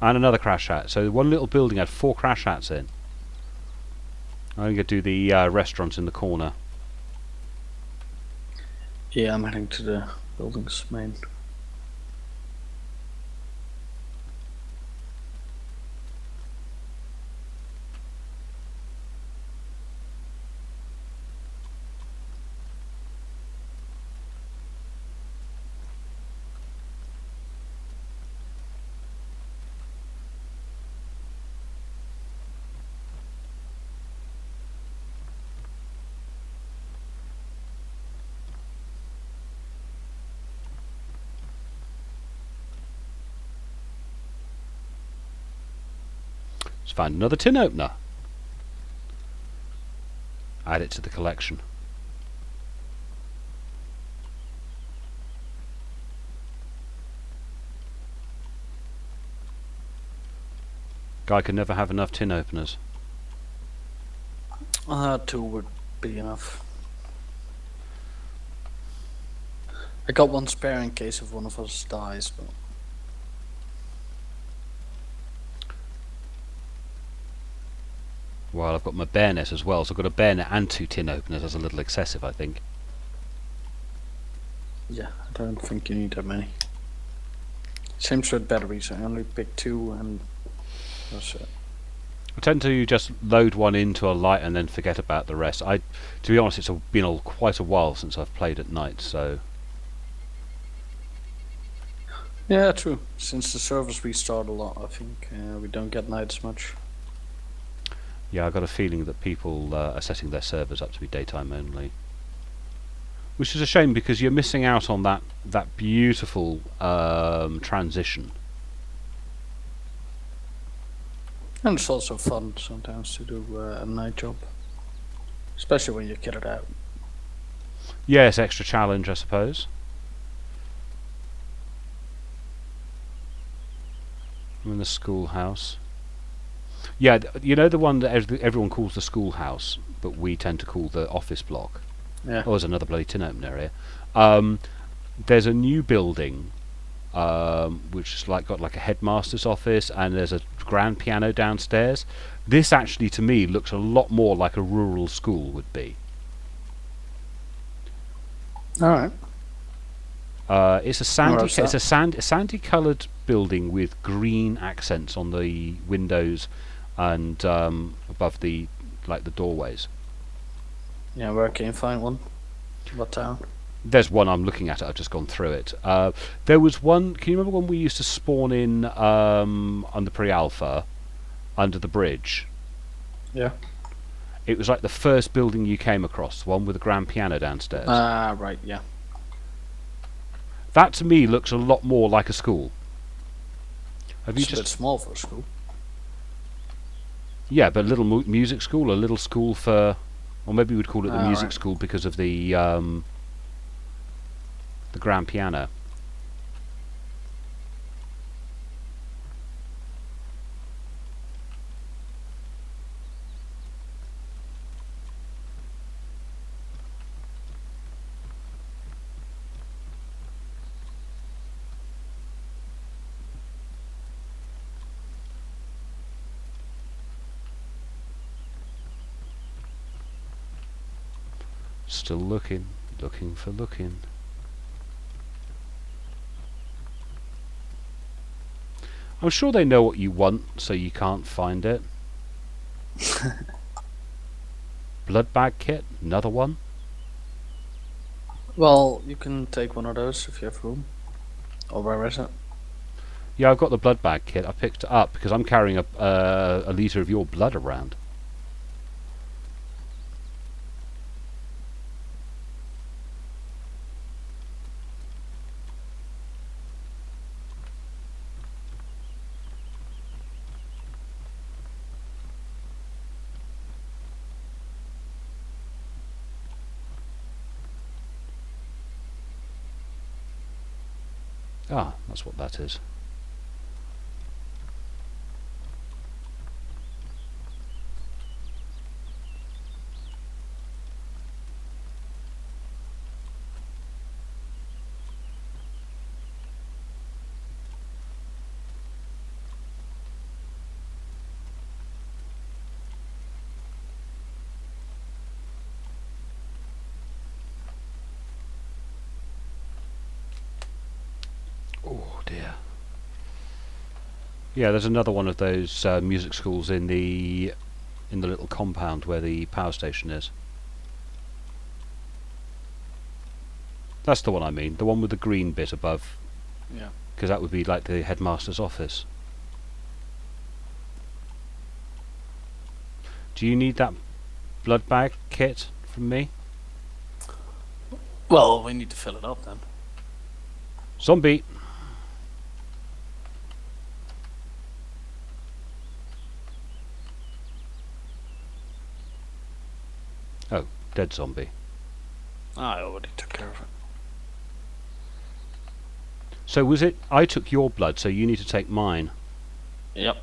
And another crash hat. So one little building had 4 crash hats in. I'm going to do the restaurant in the corner. Yeah, I'm heading to the building's main. Let's find another tin opener. Add it to the collection. Guy can never have enough tin openers. 2 would be enough. I got 1 spare in case if one of us dies, but... Well, I've got my bayonet as well, so I've got a bayonet and 2 tin openers. That's a little excessive, I think. Yeah, I don't think you need that many. Same with batteries, I only picked 2 and that's it. I tend to just load one into a light and then forget about the rest. To be honest, it's been quite a while since I've played at night, so... Yeah, true. Since the servers restart a lot, I think we don't get nights much. Yeah, I've got a feeling that people are setting their servers up to be daytime only. Which is a shame, because you're missing out on that beautiful transition. And it's also fun sometimes to do a night job. Especially when you get it out. Yes, extra challenge, I suppose. I'm in the schoolhouse. Yeah, you know the one that everyone calls the schoolhouse, but we tend to call the office block? Yeah. Oh, there's another bloody tin opener here. There's a new building, which is got like a headmaster's office, and there's a grand piano downstairs. This actually, to me, looks a lot more like a rural school would be. Alright. It's a sandy coloured building with green accents on the windows and above the doorways. Yeah, where can you find one? What town? There's one I'm looking at. I've just gone through it. There was one. Can you remember when we used to spawn in under pre-alpha, under the bridge? Yeah. It was like the first building you came across, the one with the grand piano downstairs. Ah, right. Yeah. That to me looks a lot more like a school. Have you It's a bit small for a school. Yeah, but a little music school, a little school for, or maybe we'd call it the music school because of the grand piano. Still looking for looking. I'm sure they know what you want, so you can't find it. Blood bag kit, another one. Well, you can take one of those if you have room. Or where is it? Yeah, I've got the blood bag kit. I picked it up because I'm carrying a litre of your blood around. Ah, that's what that is. Oh dear. Yeah, there's another one of those music schools in the little compound where the power station is. That's the one I mean, the one with the green bit above, Yeah. because that would be like the headmaster's office. Do you need that blood bag kit from me? Well, we need to fill it up then. Zombie! Oh, dead zombie. I already took care of it. So was it, I took your blood, so you need to take mine. Yep.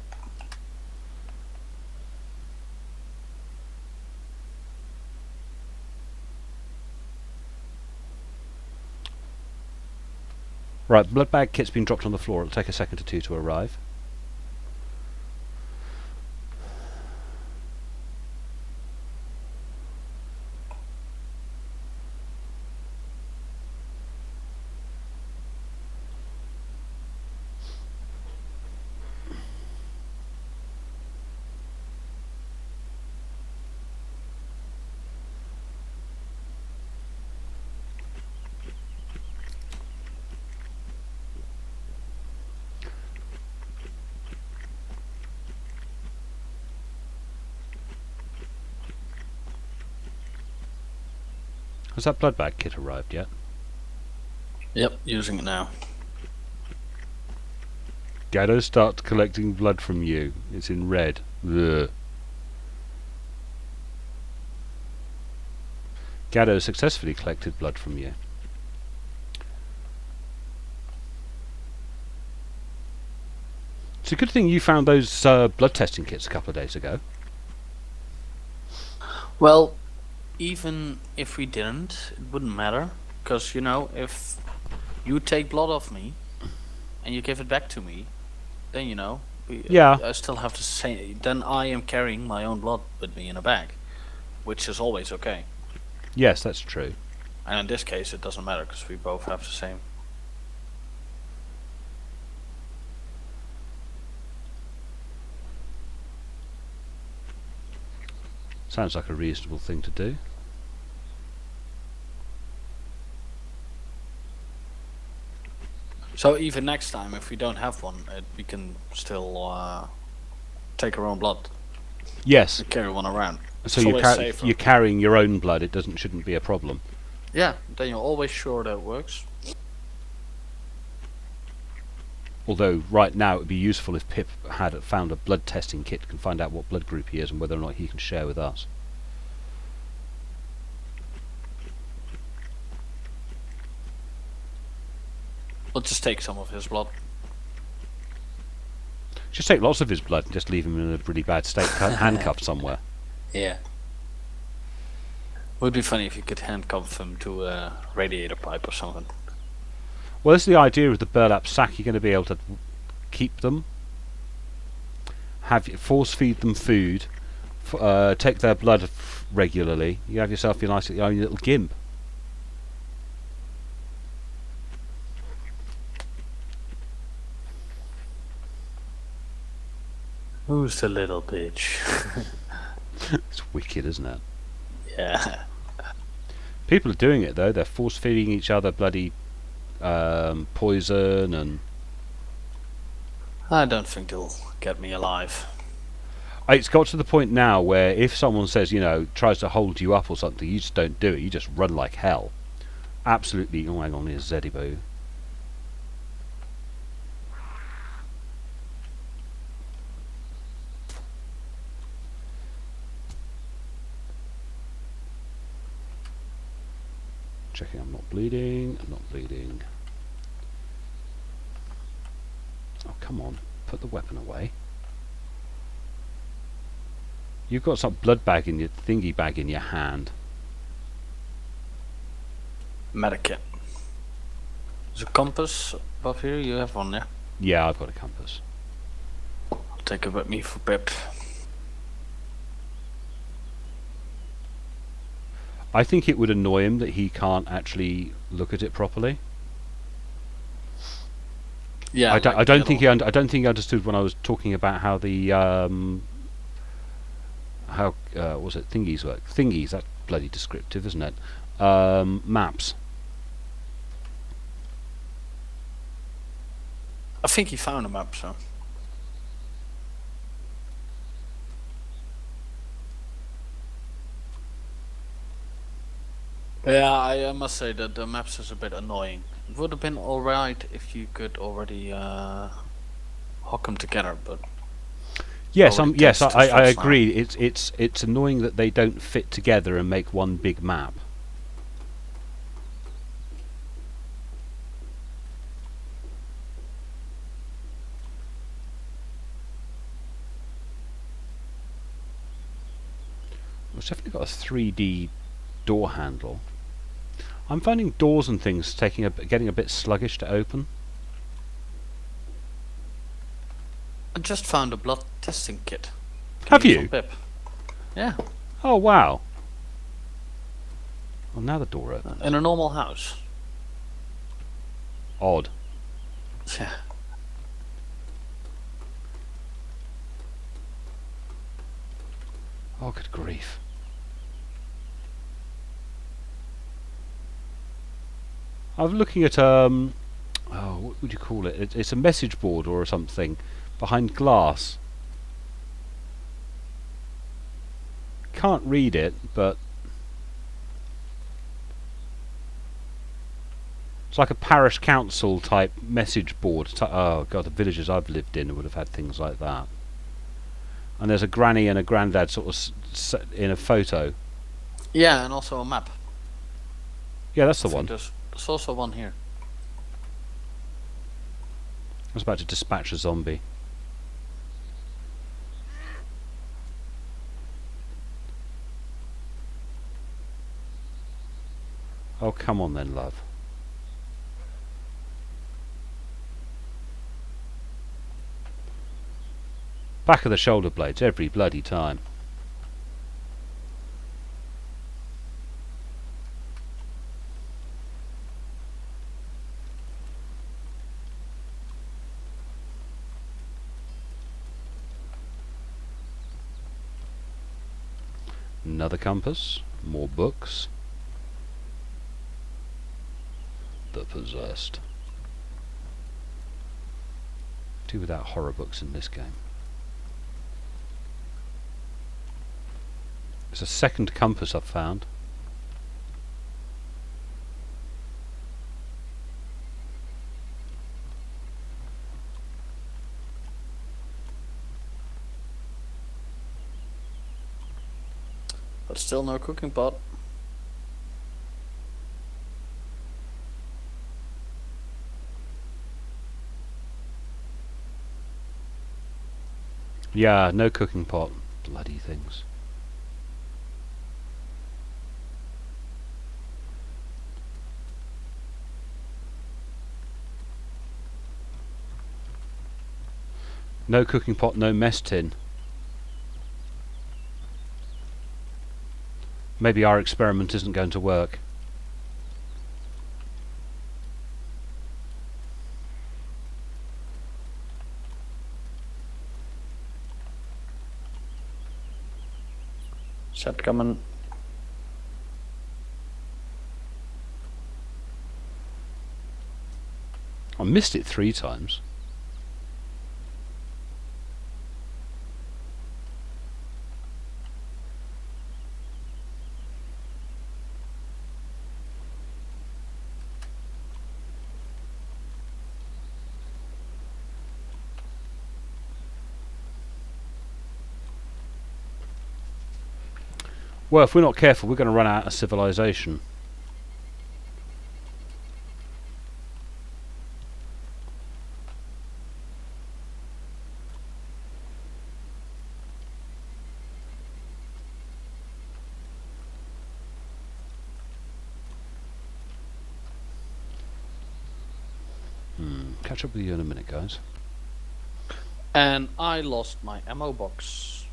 Right, blood bag kit's been dropped on the floor. It'll take a second or two to arrive. Has that blood bag kit arrived yet? Yep, using it now. Gaddo starts collecting blood from you. It's in red. Ugh. Gaddo successfully collected blood from you. It's a good thing you found those blood testing kits a couple of days ago. Well, even if we didn't, it wouldn't matter. Because, you know, if you take blood off me and you give it back to me, then, you know, Yeah. I still have to say, then I am carrying my own blood with me in a bag, which is always okay. Yes, that's true. And in this case, it doesn't matter because we both have the same. Sounds like a reasonable thing to do. So even next time, if we don't have one, we can still take our own blood Yes. and carry one around. So It's you're, always safer. you're carrying your own blood. It shouldn't be a problem. Yeah, then you're always sure that it works. Although right now it would be useful if Pip had found a blood testing kit, can find out what blood group he is and whether or not he can share with us. We'll just take some of his blood. Just take lots of his blood and just leave him in a really bad state, handcuffed somewhere. Yeah. Would be funny if you could handcuff him to a radiator pipe or something. Well, this is the idea of the burlap sack. You're going to be able to keep them, force feed them food, take their blood regularly. You have yourself your nice own little gimp. Who's the little bitch? It's wicked, isn't it? Yeah. People are doing it though. They're force feeding each other bloody poison and. I don't think they'll get me alive. It's got to the point now where if someone says, you know, tries to hold you up or something, you just don't do it. You just run like hell. Absolutely. Oh, hang on, here's Zeddy. Checking I'm not bleeding. I'm not bleeding. come on, put the weapon away. You've got some blood bag in your thingy bag in your hand. Medikit. There's a compass above here. You have one, yeah? Yeah, I've got a compass. I'll take it with me for Pip. I think it would annoy him that he can't actually look at it properly. Yeah, I like don't think he Gaddo. I don't think he understood when I was talking about how the how was it thingies work. Thingies, that's bloody descriptive, isn't it? Maps. I think he found a map, so. Yeah, I must say that the maps is a bit annoying. It would have been alright if you could already hook them together, but Yes, already yes, takes two I slots now. agree. It's annoying that they don't fit together and make one big map. It's definitely got a 3D door handle. I'm finding doors and things getting a bit sluggish to open. I just found a blood testing kit. Have Use you? on Pip. Yeah, Oh wow. Well, now the door opens. in a normal house. Odd. Yeah. Oh, good grief. I'm looking at oh, what would you call it? It's a message board or something behind glass. Can't read it, but it's like a parish council type message board. Oh god, the villages I've lived in would have had things like that. And there's a granny and a granddad sort of in a photo. Yeah, and also a map. Yeah, that's the I think one. There's also one here. I was about to dispatch a zombie. Oh, come on then, love. Back of the shoulder blades every bloody time. Another compass, more books. The Possessed. Do without horror books in this game. There's a second compass I've found. But still no cooking pot. Yeah, no cooking pot. Bloody things. No cooking pot, no mess tin. Maybe our experiment isn't going to work. Set coming. I missed it 3 times. Well, if we're not careful, we're going to run out of civilization. Catch up with you in a minute, guys. And I lost my ammo box.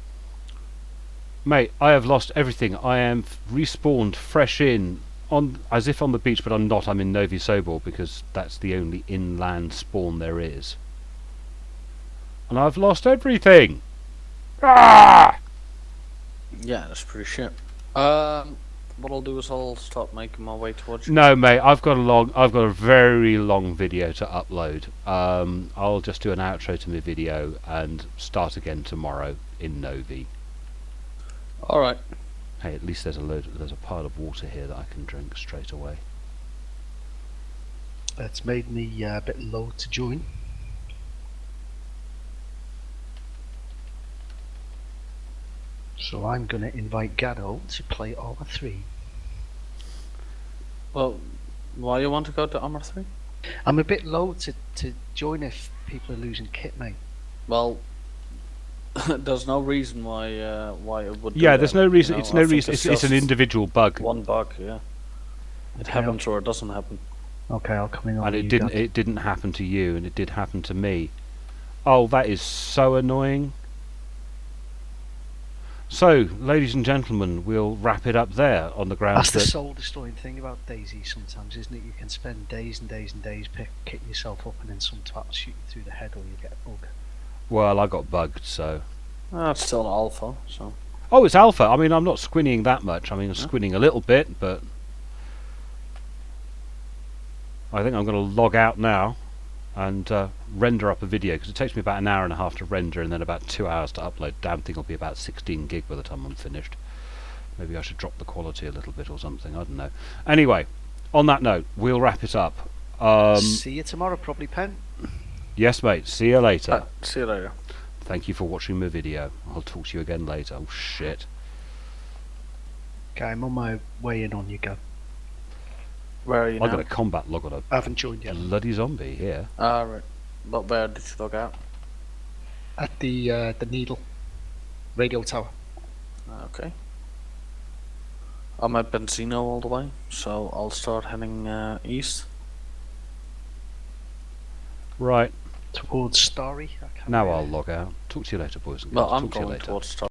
Mate, I have lost everything. I am respawned fresh in on as if on the beach, but I'm not. I'm in Novi Sobor because that's the only inland spawn there is. And I've lost everything. Ah! Yeah, that's pretty shit. What I'll do is I'll start making my way towards you. No, mate, I've got a very long video to upload. I'll just do an outro to my video and start again tomorrow in Novi. Alright. Hey, at least there's a pile of water here that I can drink straight away. That's made me a bit low to join. So I'm going to invite Gaddo to play Armor 3. Well, why you want to go to Armor 3? I'm a bit low to join if people are losing kit, mate. Well, there's no reason why it would. Yeah, do there's that, no reason. you know? It's I no think reason. It's an just individual bug, one bug. Yeah, it happens or it doesn't happen. Okay, I'll come in on and you, it didn't. Gaddo. It didn't happen to you, and it did happen to me. Oh, that is so annoying. So, ladies and gentlemen, we'll wrap it up there on the grounds That's the that soul-destroying thing about Dayz sometimes, isn't it? You can spend days and days and days kicking yourself up and then some twat will shoot you through the head or you get a bug. well, I got bugged, so. It's still an alpha, so. Oh, it's alpha. I mean, I'm not squinting that much. I mean, I'm squinting a little bit, but I think I'm going to log out now and render up a video, because it takes me about an hour and a half to render and then about 2 hours to upload. Damn thing will be about 16 gig by the time I'm finished. Maybe I should drop the quality a little bit or something. I don't know. Anyway, on that note, we'll wrap it up. See you tomorrow, probably, Pen. Yes, mate. See you later. See you later. Thank you for watching my video. I'll talk to you again later. Oh, shit. Okay, I'm on my way in on you, Gaddo. Where are you I now? got a combat log on I haven't joined a yet. bloody zombie here. Right. But where did you log out? At the Needle radio tower. Okay. I'm at Benzino all the way, so I'll start heading east. Right. Towards Starry. I can't Now remember. I'll log out. Talk to you later, boys and Well, girls. I'm Talk to you going later. towards Star.